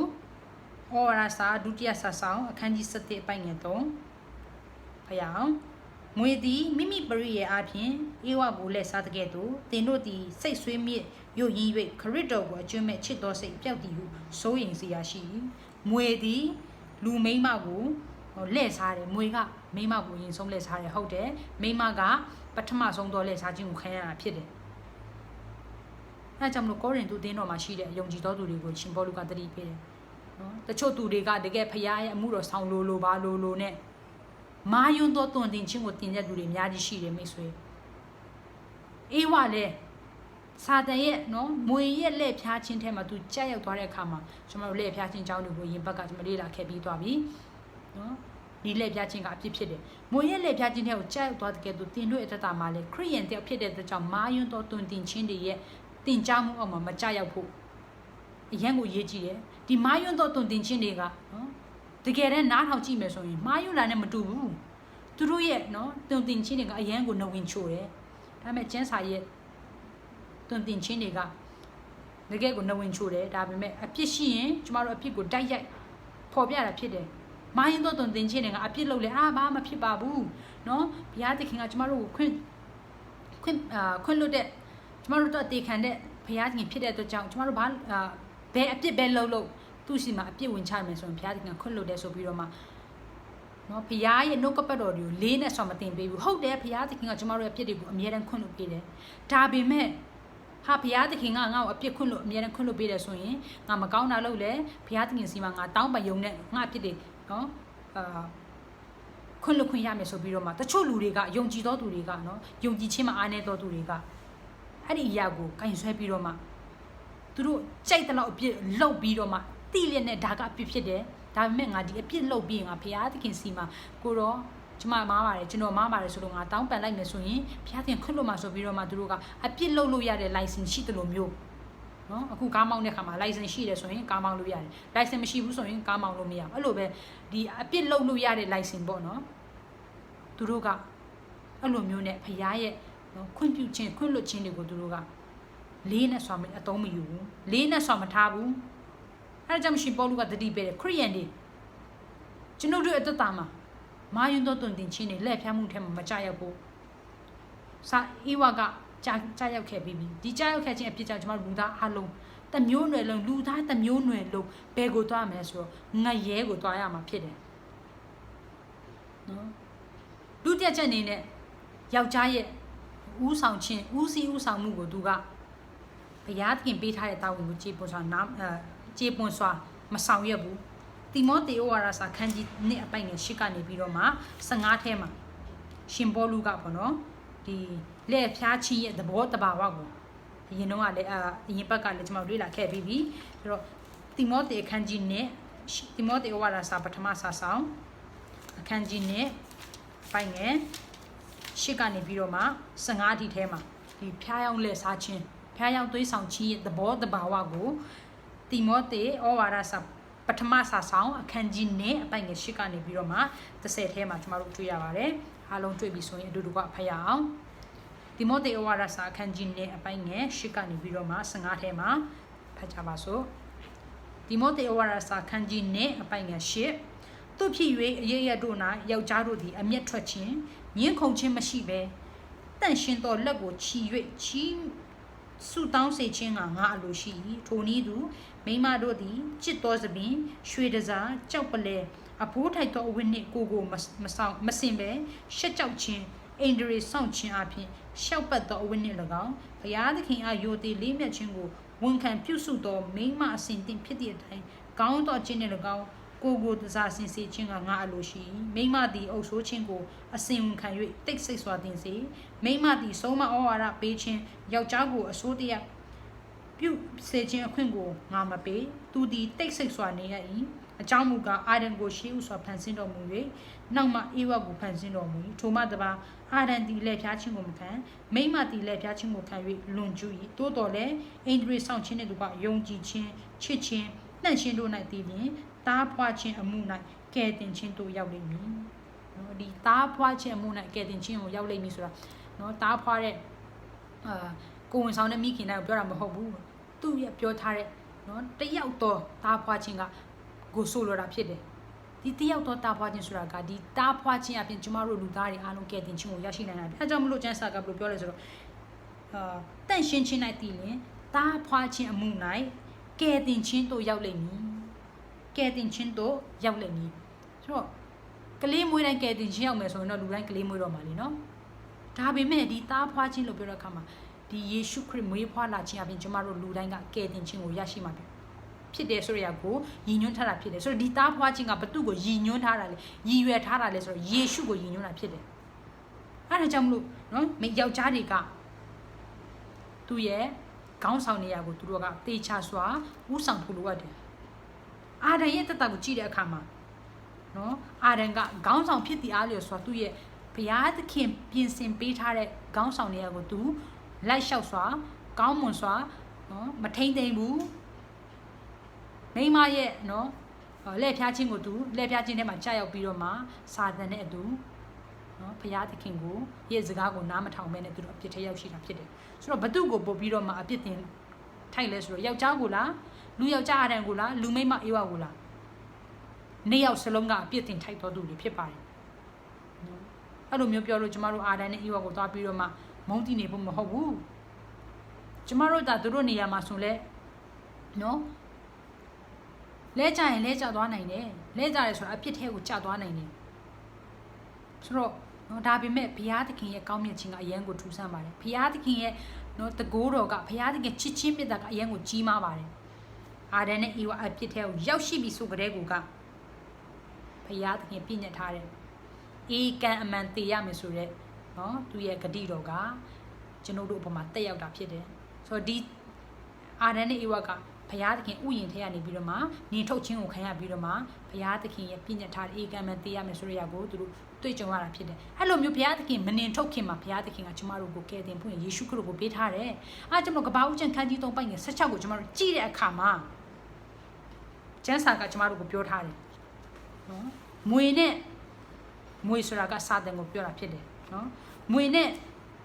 ဝါဒစာဒုတိယစာဆောင်အခန်းကြီး7အပိုင်ငယ်3ဖတ်ရအောင်မွေသည်မိမိပရိယေအားဖြင့်ဧဝကိုလက်စားတဲ့ကဲ့သို့သင်တို့သည်စိတ်ဆွေးမြစ်ရုပ်ရည်၍ခရစ်တော်ကိုအကျွမ်းမဲ့ချစ်တော်စိတ်ပျောက်သည်ဟုစိုးရိမ်စရာရှိမွေသည် လူမိမကိုလှည့်စားတယ်မွေကမိမကိုရင်ဆုံးလှည့်စားတယ်ဟုတ်တယ်မိမကပထမဆုံးတော့လှည့်စားခြင်းကိုခံရတာဖြစ်တယ်အဲကြောင့်မလို့ကောရင်သူတင်းတော်မှာရှိတဲ့ယုံကြည်တော်သူတွေကိုရှင်ဘောလူကတတိပေးတယ်နော်တချို့သူတွေကတကယ်ဖရားရဲ့အမှုတော်ဆောင်လိုပါလိုနဲ့မာယွန်းတော်တွင်တင်ချင်းကိုတင်တဲ့သူတွေအများကြီးရှိတယ်မိတ်ဆွေအေးဝလဲစာတန်ရဲ့နော်မွေရဲ့လက်ဖျားချင်းထဲမှာသူကြက်ရောက်သွားတဲ့အခါမှာကျွန်တော်တို့လက်ဖျားချင်းအကြောင်းတွေကိုရင်ဘက်ကကျွန်တော်လေ့လာခဲ့ပြီးသွားပြီနော်ဒီလက်ဖျားချင်းကအဖြစ်ဖြစ်တယ်မွေရဲ့လက်ဖျားချင်းထဲကိုကြက်ရောက်သွားတဲ့ကဲသူတင်တို့အတ္တမှာလဲခရိယန်တယောက်ဖြစ်တဲ့အတွက်ကြောင့်မာယွန်းတော်တွင်တင်ချင်းတွေရဲ့တင်ကြားမှုအောက်မှာမကြက်ရောက်ဖို့အရန်ကိုရေးကြည့်တယ်ဒီမာယွန်းတော်တွင်တင်ချင်းတွေကနော်တကယ်တမ်းနားထောင်ကြည့်မယ်ဆိုရင်မာယွန်းလာနဲ့မတူဘူးသူတို့ရဲ့နော်တွင်တင်ချင်းတွေကအရန်ကိုနှဝင်ချိုတယ်ဒါပေမဲ့ကျန်းစာရဲ့တွင်တင်ချင်းတွေကတကယ်ကိုနှဝင်ချိုတယ်ဒါပေမဲ့အပြစ်ရှိရင်ကျမတို့အပြစ်ကိုတိုက်ရိုက်ဖော်ပြတာဖြစ်တယ်မာယွန်းတော်တွင်တင်ချင်းတွေကအပြစ်လုပ်လဲဘာမှဖြစ်ပါဘူးနော်ဘုရားသခင်ကကျမတို့ကိုခွင့်လွတ်တဲ့ကျမတို့တော့တေခံတဲ့ဘုရားသခင်ဖြစ်တဲ့အတွက်ကြောင့်ကျမတို့ဘယ်အပြစ်ပဲလုပ်သူ့စီမှာအပြစ်ဝင်ချမယ်ဆိုရင်ဘုရားသခင်ခွင့်လွတ်တယ်ဆိုပြီးတော့မှနော်ဘုရားရဲ့နှုတ်ကပတ်တော်တွေကိုလေးနဲ့ဆော်မတင်ပေးဘူးဟုတ်တယ်ဘုရားသခင်ကကျမတို့ရဲ့အပြစ်တွေကိုအမြဲတမ်းခွင့်လွတ်ပေးတယ်ဒါပေမဲ့ဘုရားသခင်ကငါ့ကိုအပြစ်ခွင့်လွတ်အမြဲတမ်းခွင့်လွတ်ပေးတယ်ဆိုရင်ငါမကောင်းတာလုပ်လဲဘုရားသခင်စီမှာငါတောင်းပန်ယုံနဲ့ငါအပြစ်တွေနော်ခွင့်လွတ်ခွင့်ရမယ်ဆိုပြီးတော့မှတချို့လူတွေကယုံကြည်တော်သူတွေကနော်ယုံကြည်ခြင်းမှာအားနည်းတော်သူတွေကအဲ့ဒီအရာကိုကင်ဆွဲပြီးတော့မှသူတို့ကြိုက်တဲ့လောက်အပြစ်လုပ်ပြီးတော့မှတိလျက်နဲ့ဒါကအပြစ်ဖြစ်တယ်ဒါပေမဲ့ငါဒီအပြစ်လုပ်ပြီးငါဘုရားသခင်စီမှာကိုတော့ကျမမားပါတယ်ကျွန်တော်မားပါတယ်ဆိုတော့ငါတောင်းပန်လိုက်မယ်ဆိုရင်ဘုရားသခင်ခွင့်လွတ်မှာဆိုပြီးတော့မှသူတို့ကအပြစ်လုပ်လို့ရတဲ့ license ရှိတယ်လို့မျိုးနော်အခုကားမောင်းတဲ့ခါမှာ license ရှိတယ်ဆိုရင်ကားမောင်းလို့ရတယ် license မရှိဘူးဆိုရင်ကားမောင်းလို့မရဘူးအဲ့လိုပဲဒီအပြစ်လုပ်လို့ရတဲ့ license ပေါ့နော်သူတို့ကအဲ့လိုမျိုးနဲ့ဘုရားရဲ့နော်ခွင့်ပြုခြင်းခွင့်လွတ်ခြင်းတွေကိုသူတို့ကလေးနဲ့ဆွာမအသုံးမယူဘူးလေးနဲ့ဆွာမထားဘူးအဲ့ဒါကြောင့်ရှင်ပေါလုကတတိပေးတယ်ခရိယန်တွေကျွန်တော်တို့အတ္တမှာမာယွန်းတော်တွင်တင်ချင်းတွေလက်ဖျားမှုထဲမှာမကြရောက်ဘူးစာအေဝါကကြာရောက်ခဲ့ပြီးဒီကြာရောက်ခဲ့ခြင်းအဖြစ်ကြောင့်ကျွန်တော်လူသားအလုံးတမျိုးနွယ်လုံးလူသားတမျိုးနွယ်လုံးဘယ်ကိုသွားမလဲဆိုတော့ငရဲကိုသွားရမှာဖြစ်တယ်နော်လူတက်ချက်နေနဲ့ယောက်ျားရဲ့ဦးဆောင်ခြင်းဦးစီးဦးဆောင်မှုကိုသူကဘုရားသခင်ပေးထားတဲ့တာဝန်ကိုကြေပွန်စွာမဆောင်ရွက်ဘူးတိမောသေဩဝါဒစာခန်းကြီး1အပိုင်ငယ်8ကနေပြီးတော့မှ15ထဲမှာရှင်ပေါလုကပေါ့နော်ဒီလက်ဖျားချင်းရဲ့သဘောတဘာဝကိုအရင်တော့ကလည်းအရင်ဘက်ကလည်းကျွန်တော်တွေ့လာခဲ့ပြီးပြီဆိုတော့တိမောသေအခန်းကြီး1တိမောသေဩဝါဒစာပထမစာဆောင်အခန်းကြီး1ပိုင်ငယ်8ကနေပြီးတော့မှ15အထိထဲမှာဒီဖျားယောင်းလက်စားခြင်းဖျားယောင်းသွေးဆောင်ခြင်းရဲ့သဘောတဘာဝကိုတိမောသေဩဝါဒစာပထမစာဆောင်အခန်းကြီးနဲ့အပိုင်ငယ်8ကနေပြီးတော့မှ30ထဲမှာကျွန်တော်တို့တွေ့ရပါတယ်အားလုံးတွေ့ပြီဆိုရင်အတူတူကဖတ်ရအောင်တိမောသေဩဝါဒစာအခန်းကြီးနဲ့အပိုင်ငယ်8ကနေပြီးတော့မှ15ထဲမှာဖတ်ကြပါစို့တိမောသေဩဝါဒစာအခန်းကြီးနဲ့အပိုင်ငယ်8သူဖြစ်၍အရရတို့၌ယောက်ျားတို့သည်အမျက်ထွက်ခြင်းညှင်းခုန်ခြင်းမရှိဘဲတန့်ရှင်းသောလက်ကိုချီ၍ချီဆုတောင်းစေခြင်းကငါအလိုရှိ၏ထိုနည်းသူမိမတို့သည်จิตတော်သဖြင့်ရွှေတစားကြောက်ပလဲအဖိုးထိုက်သောအဝတ်နှင့်ကိုမစင်ပဲရှက်ကြောက်ခြင်းအိန္ဒြေဆောင်ခြင်းအပြင်ရှောက်ပတ်သောအဝတ်နှင့်၎င်းဘုရားသခင်အားယိုသေးလေးမြတ်ခြင်းကိုဝန်ခံပြုစုသောမိမအစဉ်တင်ဖြစ်သည့်အတိုင်းကောင်းသောခြင်းနှင့်၎င်းကိုတစားစင်စေခြင်းကငါအလိုရှိမိမသည်အုပ်ဆိုးခြင်းကိုအစဉ်ဝန်ခံ၍တိတ်ဆိတ်စွာတင်စေမိမသည်ဆုံးမဩဝါဒပေးခြင်းယောက်ျားကိုအဆိုးတရားပြုစေခြင်းအခွင့်ကိုငါမပေးသူသည်တိတ်ဆိတ်စွာနေရ၏အကြောင်းမူကားအာဒံကိုရှေးဥစွာဖန်ဆင်းတော်မူ၍နောက်မှဧဝကိုဖန်ဆင်းတော်မူ၏ထိုမှတပါအာဒံသည်လက်ဖျားခြင်းကိုမခံမိမသည်လက်ဖျားခြင်းကိုခံ၍လွန်ကျူး၏တိုးတော်လည်းအိန္ဒြေဆောင်ခြင်းနှင့်သူကယုံကြည်ခြင်းချစ်ခြင်းနှံ့ခြင်းတို့၌တည်လျင်တားဖွာခြင်းအမှု၌ကဲတင်ခြင်းတို့ရောက်လိမ့်မည်နော်ဒီတားဖွာခြင်းအမှု၌ကဲတင်ခြင်းကိုရောက်လိမ့်မည်ဆိုတာနော်တားဖွာတဲ့ကိုဝင်ဆောင်တဲ့မိခင်တိုင်းကိုပြောတာမဟုတ်ဘူးသူ့ရဲ့ပြောထားတဲ့နော်တယောက်တော့တားဖွာခြင်းကကိုဆိုလိုတာဖြစ်တယ်ဒီတယောက်တော့တားဖွာခြင်းဆိုတာကဒီတားဖွာခြင်းအပြင်ကျမတို့လူသားတွေအားလုံးကဲတင်ခြင်းကိုရရှိနိုင်တာအဲကြောင့်မလို့ကျမ်းစာကဘယ်လိုပြောလဲဆိုတော့တန့်ရှင်းခြင်း၌တည်လျင်တားဖွာခြင်းအမှု၌ကဲတင်ခြင်းတို့ရောက်လိမ့်မည် ကဲတင်ချင်းတော့ရောက်လိမ့်မည်ဆိုတော့ကလေးမွေးတိုင်းကဲတင်ချင်းရောက်မယ်ဆိုရင်တော့လူတိုင်းကလေးမွေးတော့မှာလीနော်ဒါပေမဲ့ဒီသားဖွားခြင်းလို့ပြောတဲ့အခါမှာဒီယေရှုခရစ်မွေးဖွားလာခြင်းအပြင်ကျမတို့လူတိုင်းကကဲတင်ခြင်းကိုရရှိမှာဖြစ်တယ်ဆိုရကိုရည်ညွှန်းထားတာဖြစ်တယ်ဆိုတော့ဒီသားဖွားခြင်းကဘသူ့ကိုရည်ညွှန်းထားတာလေရည်ရွယ်ထားတာလေဆိုတော့ယေရှုကိုရည်ညွှန်းတာဖြစ်တယ်အဲ့ဒါကြောင့်မလို့နော်ယောက်ျားတွေကသူ့ရဲ့ခေါင်းဆောင်နေရာကိုသူတို့ကတေချာစွာဥဆောင်ဖို့လိုအပ်တယ်အာဒံရဲ့တက်တာကိုကြည့်တဲ့အခါမှာနော်အာဒံကခေါင်းဆောင်ဖြစ်တည်အားလျော်စွာသူ့ရဲ့ဘုရားသခင်ပြင်ဆင်ပေးထားတဲ့ခေါင်းဆောင်နေရာကိုသူလိုက်လျှောက်စွာကောင်းမွန်စွာနော်မထိမ့်သိမ့်ဘူးမိမရဲ့နော်လက်ဖြားခြင်းကိုသူလက်ဖြားခြင်းထဲမှာကြာရောက်ပြီးတော့မှစာတန်နဲ့အတူနော်ဘုရားသခင်ကိုရဲ့စကားကိုနားမထောင်မဲနဲ့သူတို့အပြစ်ထဲရောက်ရှိတာဖြစ်တယ်ဆိုတော့ဘသူ့ကိုပို့ပြီးတော့မှအပြစ်တင်ထိုက်လဲဆိုတော့ယောက်ျားကိုလားလူယောက်ျားအာဒံကိုလားလူမိန်းမအေဝါကိုလားနှစ်ယောက်စလုံးကအပြစ်တင်ထိုက်တော်သူတွေဖြစ်ပါတယ်နော်အဲ့လိုမျိုးပြောလို့ကျမတို့အာဒံနဲ့အေဝါကိုသွားပြီးတော့မှမုန်းတိနေဖို့မဟုတ်ဘူးကျမတို့ဒါတို့နေရာမှာဆိုလဲနော်လဲကြရင်လဲကြသွားနိုင်တယ်လဲကြရဲဆိုတာအပြစ်ထဲကိုကျသွားနိုင်တယ်ဆိုတော့နော်ဒါပေမဲ့ဘုရားသခင်ရဲ့ကောင်းမြတ်ခြင်းကအယံကိုထူးဆန်းပါတယ်ဘုရားသခင်ရဲ့နော်တကိုးတော်ကဘုရားသခင်ချစ်ချင်းမြတ်တာကအယံကိုကြီးမားပါတယ်အာဒံနဲ့အေဝါအပြစ်ထဲကိုရောက်ရှိပြီဆိုကြတဲ့ကိုကဘုရားသခင်ပြည့်ညတ်ထားတယ်အေကံအမှန်တည်ရမယ်ဆိုရက်နော်သူရဲ့ဂတိတော်ကကျွန်တော်တို့အပေါ်မှာတက်ရောက်တာဖြစ်တယ်ဆိုတော့ဒီအာဒံနဲ့အေဝါကဘုရားသခင်ဥယျာဉ်ထဲကနေပြီးတော့မှနေထုတ်ခြင်းကိုခံရပြီးတော့မှဘုရားသခင်ရဲ့ပြည့်ညတ်ထားတဲ့အေကံအမှန်တည်ရမယ်ဆိုရကိုသူတို့တွေ့ကြုံရတာဖြစ်တယ်အဲ့လိုမျိုးဘုရားသခင်မနှင်ထုတ်ခင်မှာဘုရားသခင်ကကျမတို့ကိုကယ်တင်ဖို့ယေရှုခရစ်ကိုပေးထားတယ်အားကြောင့်ကဘာဦးကျန်ခန်းကြီး3ပိုက်ငယ်16ကိုကျမတို့ကြည့်တဲ့အခါမှာကျမ်းစာကကျမတို့ကိုပြောထားတယ်နော်မွေနဲ့မွေဆိုတာကစာတန်ကိုပြောတာဖြစ်တယ်နော်မွေနဲ့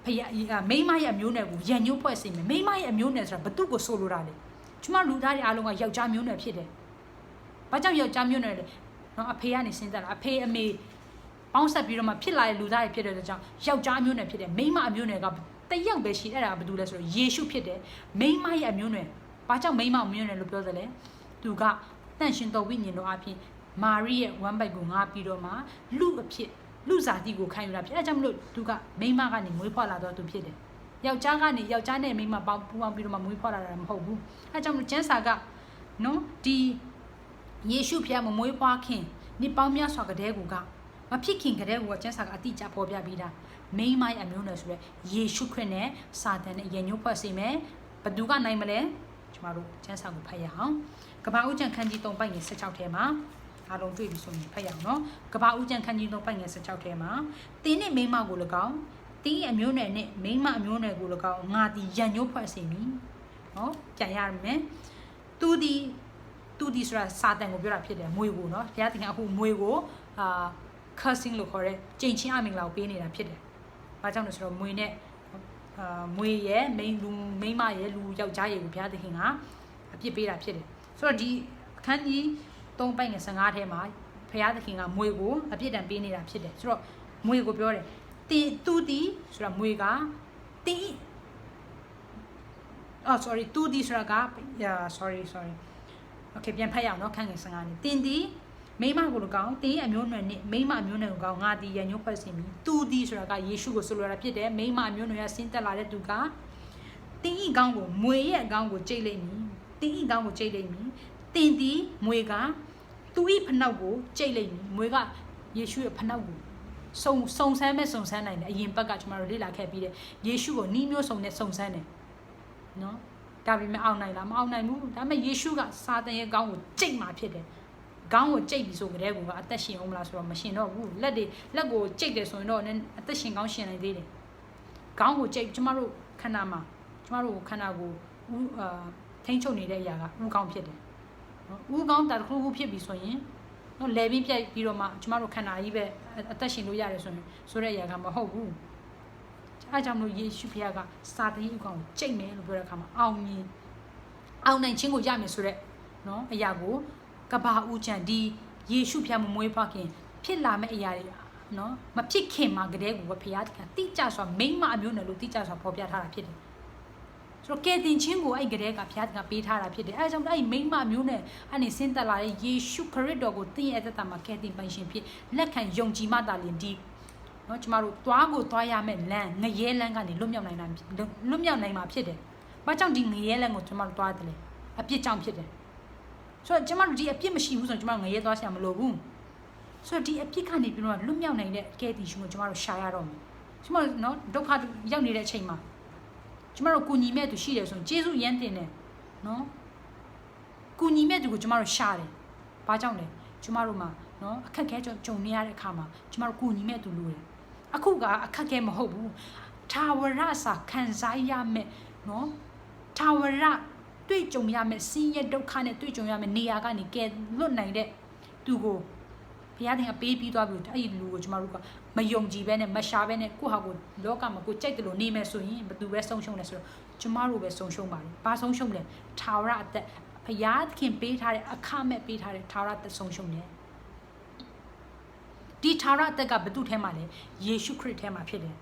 ဖယားမိန်းမရဲ့အမျိုးနယ်ကိုရန်ညှိုးဖွဲ့စေမယ်မိန်းမရဲ့အမျိုးနယ်ဆိုတာဘသူ့ကိုဆိုလိုတာလဲကျမလူသားတွေအားလုံးကယောက်ျားမျိုးနယ်ဖြစ်တယ်ဘာကြောင့်ယောက်ျားမျိုးနယ်လဲနော်အဖေကနေစဉ်းစားတာအဖေအမေပေါင်းဆက်ပြီးတော့မှဖြစ်လာတဲ့လူသားတွေဖြစ်တဲ့ကြောင့်ယောက်ျားအမျိုးနယ်ဖြစ်တယ်မိန်းမအမျိုးနယ်ကတယောက်ပဲရှိအဲ့ဒါဘာလို့လဲဆိုတော့ယေရှုဖြစ်တယ်မိန်းမရဲ့အမျိုးနယ်ဘာကြောင့်မိန်းမအမျိုးနယ်လို့ပြောသလဲသူကတန့်ရှင်တော်ဝိညာဉ်တော်အပြင်မာရိရဲ့ဝမ်းပိုက်ကိုငါပြီးတော့မှလူအဖြစ်လူစားတိကိုခံယူတာဖြစ်အဲကြောင့်မလို့သူကမိန်းမကနေမွေးဖွားလာတော့သူဖြစ်တယ်ယောက်ျားကနေယောက်ျားနဲ့မိန်းမပေါင်းပူးပေါင်းပြီးတော့မှမွေးဖွားလာတာမဟုတ်ဘူးအဲကြောင့်မလို့ကျမ်းစာကနော်ဒီယေရှုဖျားမမွေးဖွားခင်နှစ်ပေါင်းများစွာကတည်းကမဖြစ်ခင်ကတည်းကကျမ်းစာကအတိအကျဖော်ပြပြီးတာမိန်းမရဲ့အမျိုးနယ်ဆိုရဲယေရှုခရစ်နဲ့စာတန်နဲ့ယဉ်ညိုးဖွဲ့စေမယ်ဘသူကနိုင်မလဲကျမတို့ကျမ်းစာကိုဖတ်ရအောင်ကပ္ပဦးကျမ်းခန်းကြီး3ပိုက်ငယ်16ထဲမှာအားလုံးတွေ့ပြီဆိုရင်ဖတ်ရအောင်နော်ကပ္ပဦးကျမ်းခန်းကြီး3ပိုက်ငယ်16ထဲမှာတင်းနဲ့မိန်းမကို၎င်းတင်းရဲ့အမျိုးနယ်နဲ့မိန်းမအမျိုးနယ်ကို၎င်းငါသည်ယဉ်ညိုးဖွဲ့စေမည်နော်ပြန်ရမယ်သူဒီဆိုတာစာတန်ကိုပြောတာဖြစ်တယ်မွေကိုနော်ဘုရားသခင်အခုမွေကိုcursing လို့ခေါ်တဲ့ကြိမ်ချင်းအမင်္ဂလာကိုပေးနေတာဖြစ်တယ်။ဘာကြောင့်လဲဆိုတော့မွေနဲ့မွေရဲ့မိန်းမရဲ့လူယောက်ျားရဲ့ကိုဘုရားသခင်ကအပြစ်ပေးတာဖြစ်တယ်။ဆိုတော့ဒီအခန်းကြီး3ပိုက်ငယ်15ထဲမှာဘုရားသခင်ကမွေကိုအပြစ်ဒဏ်ပေးနေတာဖြစ်တယ်။ဆိုတော့မွေကိုပြောတယ်သူဒီဆိုတာမွေကတင်းသူဒီဆိုတာကsorry okay ပြန်ဖတ်ရအောင်နော်ခန်းငယ်15နဲ့တင်းဒီမိမကို၎င်းတင်းရဲ့အမျိုးနွယ်နဲ့မိမအမျိုးနွယ်ကိုငါတီရညှိုးဖွဲ့စင်ပြီးသူဒီဆိုတာကယေရှုကိုဆိုလိုတာဖြစ်တယ်မိမအမျိုးနွယ်ကဆင်းသက်လာတဲ့သူကတင်းဤကောင်းကိုမွေရဲ့အကောင်းကိုကြိတ်လိုက်မည်တင်းဤကောင်းကိုကြိတ်လိုက်မည်တင်းဒီမွေကသူဤဖနှောက်ကိုကြိတ်လိုက်မည်မွေကယေရှုရဲ့ဖနှောက်ကိုစုံစမ်းနိုင်တယ်အရင်ဘက်ကကျွန်တော်တို့လေ့လာခဲ့ပြီးတယ်ယေရှုကိုနီးမျိုးစုံနဲ့စုံစမ်းတယ်နော်ဒါပေမဲ့အောင်နိုင်လားမအောင်နိုင်ဘူးဒါပေမဲ့ယေရှုကစာတန်ရဲ့ကောင်းကိုကြိတ်မှာဖြစ်တယ်ခေါင်းကိုကြိတ်ပြီးဆိုကြတဲ့ကအသက်ရှင်အောင်မလားဆိုတော့မရှင်တော့ဘူးလက်ကိုကြိတ်တယ်ဆိုရင်တော့အသက်ရှင်ကောင်းရှင်နိုင်သေးတယ်ခေါင်းကိုကြိတ်ကျမတို့ခန္ဓာမှာကျမတို့ခန္ဓာကိုထိန်းချုပ်နေတဲ့အရာကဥကောင်းဖြစ်တယ်နော်ဥကောင်းတာတစ်ခုခုဖြစ်ပြီးဆိုရင်နော်လေပြီးပြက်ပြီးတော့မှကျမတို့ခန္ဓာကြီးပဲအသက်ရှင်လို့ရတယ်ဆိုတဲ့အရာကမဟုတ်ဘူးအဲကြောင့်မလို့ယေရှုဖခင်ကစာတန်ဥကောင်းကိုကြိတ်မယ်လို့ပြောတဲ့အခါမှာအောင်နိုင်ခြင်းကိုရမယ်ဆိုတဲ့နော်အရာကိုကဘာဦးချန်ဒီယေရှုဖျားမမွေးဖွားခင်ဖြစ်လာမယ့်အရာတွေနော်မဖြစ်ခင်မှာကတည်းကဘုရားသခင်တိကျစွာမိမ့်မအမျိုးနယ်လို့တိကျစွာဖော်ပြထားတာဖြစ်တယ် ဆိုတော့ကယ်တင်ခြင်းကိုအဲ့ကလေးကဘုရားကပေးထားတာဖြစ်တယ်အဲဒါကြောင့်အဲ့မိန်းမမျိုးနဲ့အဲ့နေဆင်းသက်လာတဲ့ယေရှုခရစ်တော်ကိုသင်ရဲ့အသက်တာမှာကယ်တင်ပိုင်ရှင်ဖြစ်လက်ခံယုံကြည်မှသာလျှင်ဒီနော်ကျမတို့သွားကိုသွားရမယ့်လမ်းငရဲလမ်းကနေလွတ်မြောက်နိုင်မှာဖြစ်တယ်ဘာကြောင့်ဒီငရဲလမ်းကိုကျမတို့သွားတယ်လဲအပြစ်ကြောင့်ဖြစ်တယ်ဆိုတော့ကျမတို့ဒီအပြစ်မရှိဘူးဆိုတော့ကျမတို့ငရဲသွားစရာမလိုဘူးဆိုတော့ဒီအပြစ်ကနေပြီးတော့လွတ်မြောက်နိုင်တဲ့ကယ်တင်ရှင်ကိုကျမတို့ရှာရတော့မယ်ကျမတို့နော်ဒုက္ခရောက်နေတဲ့အချိန်မှာကျမတို့ကိုညီမဲ့သူရှိတယ်ဆိုရင်ကျေးဇူးရမ်းတင်တယ်နော်ကိုညီမဲ့သူကိုကျမတို့ရှာတယ်ဘာကြောင့်လဲကျမတို့မှာနော်အခက်ခဲကြုံနေရတဲ့အခါမှာကျမတို့ကိုညီမဲ့သူလိုတယ်အခုကအခက်ခဲမဟုတ်ဘူးထာဝရစာခံစားရမယ်နော်ထာဝရတွေ့ကြုံရမယ်ဆင်းရဲဒုက္ခနဲ့တွေ့ကြုံရမယ်နေရာကနေကဲလွတ်နိုင်တဲ့သူကိုဘုရားသခင်ပေးပြီးသွားပြီအဲ့ဒီလူကိုကျမတို့ကမယုံကြည်ပဲနဲ့မရှာပဲနဲ့ကိုယ့်ဟာကိုလောကမှာကိုကြိုက်တယ်လို့နေမယ်ဆိုရင်ဘယ်သူပဲဆုံးရှုံးလဲဆိုတော့ကျမတို့ပဲဆုံးရှုံးပါတယ်ဘာဆုံးရှုံးလဲထာဝရအသက်ဘုရားသခင်ပေးထားတဲ့အခမဲ့ပေးထားတဲ့ထာဝရအသက်ဆုံးရှုံးတယ်ဒီထာဝရအသက်ကဘယ်သူထဲမှာလဲယေရှုခရစ်ထဲမှာဖြစ်တယ်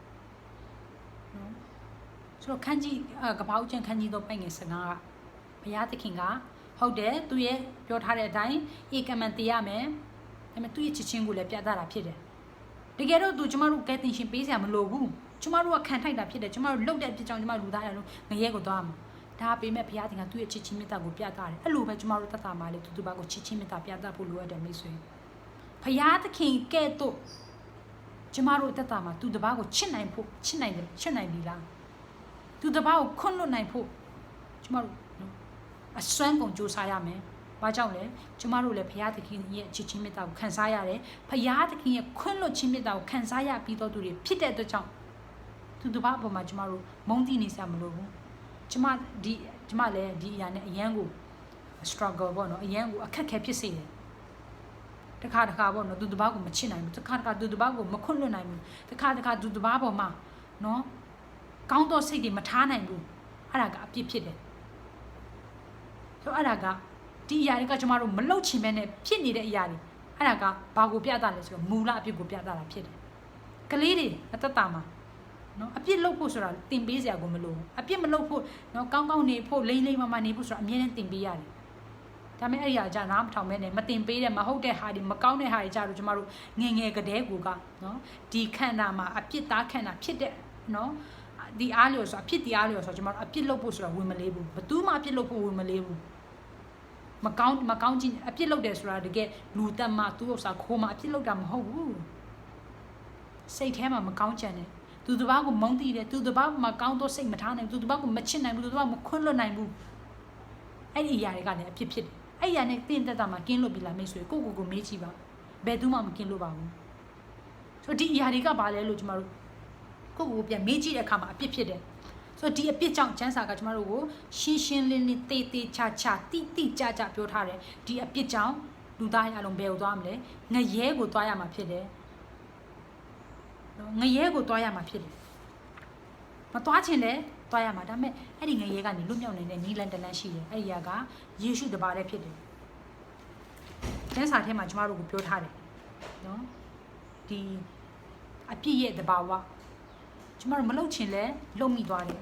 နော်ဆိုတော့ခန်းကြီးကပောက်ကျန်ခန်းကြီးတော့ပိုင်ငယ်စကားကဘုရားသခင်ကဟုတ်တယ်သူရဲ့ပြောထားတဲ့အတိုင်းဧကမန်တရားမယ်ဒါပေမဲ့သူ့ရဲ့ချစ်ချင်းကိုလည်းပြသတာဖြစ်တယ်တကယ်တော့သူကျမတို့ကဲတင်ရှင်ပေးစရာမလိုဘူးကျမတို့ကခံထိုက်တာဖြစ်တယ်ကျမတို့လှုပ်တဲ့အဖြစ်ကြောင့်ကျမတို့လူသားရလို့ငရဲကိုသွားမှာဒါပေမဲ့ဘုရားသခင်ကသူ့ရဲ့ချစ်ချင်းမေတ္တာကိုပြသတယ်အဲ့လိုပဲကျမတို့တတ်တာမှလေသူဘာကိုချစ်ချင်းမေတ္တာပြသဖို့လိုအပ်တယ်မိတ်ဆွေဘုရားသခင်ကဲ့သို့ကျမတို့တတ်တာမှာသူတဘာကိုချစ်နိုင်ပြီလားသူတဘာကိုခွန့်လွတ်နိုင်ဖို့ကျမတို့အစွမ်းကုန်ကြိုးစားရမယ်ဘာကြောင့်လဲကျမတို့လည်းဘုရားသခင်ရဲ့ချစ်ချင်းမေတ္တာကိုခံစားရတယ်ဘုရားသခင်ရဲ့ခွင့်လွှတ်ခြင်းမေတ္တာကိုခံစားရပြီးတော့သူတွေဖြစ်တဲ့အတွက်ကြောင့်သူတစ်ပါးအပေါ်မှာကျမတို့မုန်းတိနေစရာမလိုဘူးကျမလည်းဒီအရာနဲ့အရန်ကို struggle ပေါ့နော်အရန်ကိုအခက်ခဲဖြစ်စေတယ်တခါပေါ့နော်သူတစ်ပါးကိုမချစ်နိုင်ဘူးတခါသူတစ်ပါးကိုမခွင့်လွှတ်နိုင်ဘူးတခါသူတစ်ပါးပေါ်မှာနော်ကောင်းသောစိတ်တွေမထားနိုင်ဘူးအဲ့ဒါကအပြစ်ဖြစ်တယ်ဆိုအဲ့ဒါကဒီအရာတွေကကျမတို့မလှုပ်ချင်ပဲနဲ့ဖြစ်နေတဲ့အရာတွေအဲ့ဒါကဘာကိုပြတာလဲဆိုတော့မူလအပြစ်ကိုပြတာဖြစ်တယ်ကလေးတွေအသက်တာမှာနော်အပြစ်လုပ်ဖို့ဆိုတာတင်ပေးစရာကိုမလိုဘူးအပြစ်မလုပ်ဖို့နော်ကောင်းနေဖို့လိမ့်မနေဖို့ဆိုတာအမြဲတမ်းတင်ပေးရတယ်ဒါပေမဲ့အဲ့ဒီအရာကြနားမထောင်မဲနဲ့မတင်ပေးတဲ့မဟုတ်တဲ့ဟာတွေမကောင်းတဲ့ဟာတွေကြတော့ကျမတို့ငယ်ကတည်းကနော်ဒီခန္ဓာမှာအပြစ်သားခန္ဓာဖြစ်တဲ့နော်ဒီအားလျော်ဆိုအဖြစ်တရားလျော်ဆိုကျမတို့အပြစ်လုပ်ဖို့ဆိုတာဝင်မလေးဘူးဘယ်သူမှအပြစ်လုပ်ဖို့ဝင်မလေးဘူးမကောင်းချင်းအပြစ်လုပ်တယ်ဆိုတာတကယ်လူတက်မှသူ့ဥစ္စာခိုးမှအပြစ်လုပ်တာမဟုတ်ဘူးစိတ်ထဲမှာမကောင်းချင်တယ်သူတစ်ပါးကိုမုန်းတီးတယ်သူတစ်ပါးမှာကောင်းသောစိတ်မထားနိုင်ဘူးသူတစ်ပါးကိုမချစ်နိုင်ဘူးသူတစ်ပါးမခွင့်လွတ်နိုင်ဘူးအဲ့ဒီအရာတွေကလည်းအဖြစ်ဖြစ်တယ်အဲ့ဒီအရာနဲ့တင်းတက်တာမှာကင်းလွတ်ပြီလားမိတ်ဆွေကိုမေးကြည့်ပါဘယ်သူမှမကင်းလွတ်ပါဘူးဆိုတော့ဒီအရာတွေကဘာလဲလို့ကျမတို့ကိုပြန်မေးကြည့်တဲ့အခါမှာအပြစ်ဖြစ်တယ်ဆိုတော့ဒီအပြစ်ကြောင့်ကျမ်းစာကကျမတို့ကိုရှင်းလင်းတေချာတိကြပြောထားတယ်ဒီအပြစ်ကြောင့်လူသားအလုံးဘယ်ကိုသွားမလဲငရဲကိုသွားရမှာဖြစ်တယ်နော်ငရဲကိုသွားရမှာဖြစ်တယ်မသွားချင်လဲသွားရမှာဒါပေမဲ့အဲ့ဒီငရဲကနေလွတ်မြောက်နေတဲ့နီးလန်တလန်းရှိတယ်အဲ့ဒီကယေရှုတပါးလည်းဖြစ်တယ်ကျမ်းစာထဲမှာကျမတို့ကိုပြောထားတယ်နော်ဒီအပြစ်ရဲ့တဘာဝကျမတို့မလုပ်ချင်လဲလုပ်မိသွားတယ်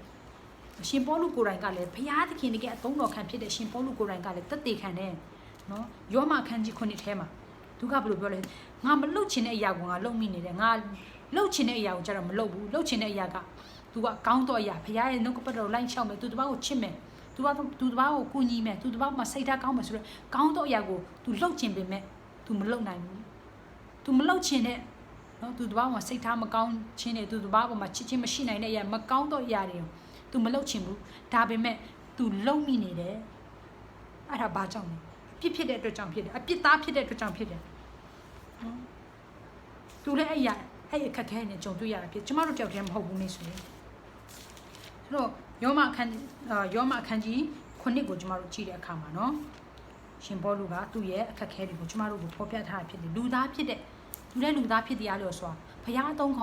ရှင်ပေါလုကိုယ်တိုင်ကလည်းဘုရားသခင်တကယ်အသုံးတော်ခံဖြစ်တဲ့ရှင်ပေါလုကိုယ်တိုင်ကလည်းတက်တေခံတယ်နော်ယောမအခန်းကြီး9ထဲမှာသူကဘယ်လိုပြောလဲငါမလုပ်ချင်တဲ့အရာကိုငါလုပ်မိနေတယ်ငါလုပ်ချင်တဲ့အရာကိုကျတော့မလုပ်ဘူးလုပ်ချင်တဲ့အရာကသူကကောင်းတော့အရာဘုရားရဲ့နှုတ်ကပတ်တော်လိုက်ချောက်မယ်သူတစ်ပါးကိုချစ်မယ်သူတစ်ပါးကိုကူညီမယ်သူတစ်ပါးမှာစိတ်ဓာတ်ကောင်းမယ်ဆိုတော့ကောင်းတော့အရာကိုသူလုပ်ချင်ပေမဲ့သူမလုပ်နိုင်ဘူးသူမလုပ်ချင်တဲ့နော်သူတစ်ပါးမှာစိတ်ထားမကောင်းခြင်းတွေသူတစ်ပါးပေါ်မှာချစ်ချင်းမရှိနိုင်တဲ့အရာမကောင်းတော့အရာတွေသူမလုပ်ချင်ဘူးဒါပေမဲ့သူလုံမိနေတယ်အဲ့ဒါဘာကြောင့်လဲအပြစ်ဖြစ်တဲ့အတွက်ကြောင့်ဖြစ်တယ်အပြစ်သားဖြစ်တဲ့အတွက်ကြောင့်ဖြစ်တယ်နော်သူလည်းအဲ့အခက်ခဲနဲ့ကြုံတွေ့ရတာဖြစ်ကျမတို့ကြောက်တယ်မဟုတ်ဘူးနေဆိုရင်ဆိုတော့ယောမအခန်းကြီး9ကိုကျမတို့ကြည့်တဲ့အခါမှာနော်ရှင်ပေါလုကသူ့ရဲ့အခက်ခဲတွေကိုကျမတို့ကိုဖော်ပြထားတာဖြစ်တယ်လူသားဖြစ်တဲ့သူလည်းလူသားဖြစ်တရားလို့ဆိုတာဘုရားအသုံး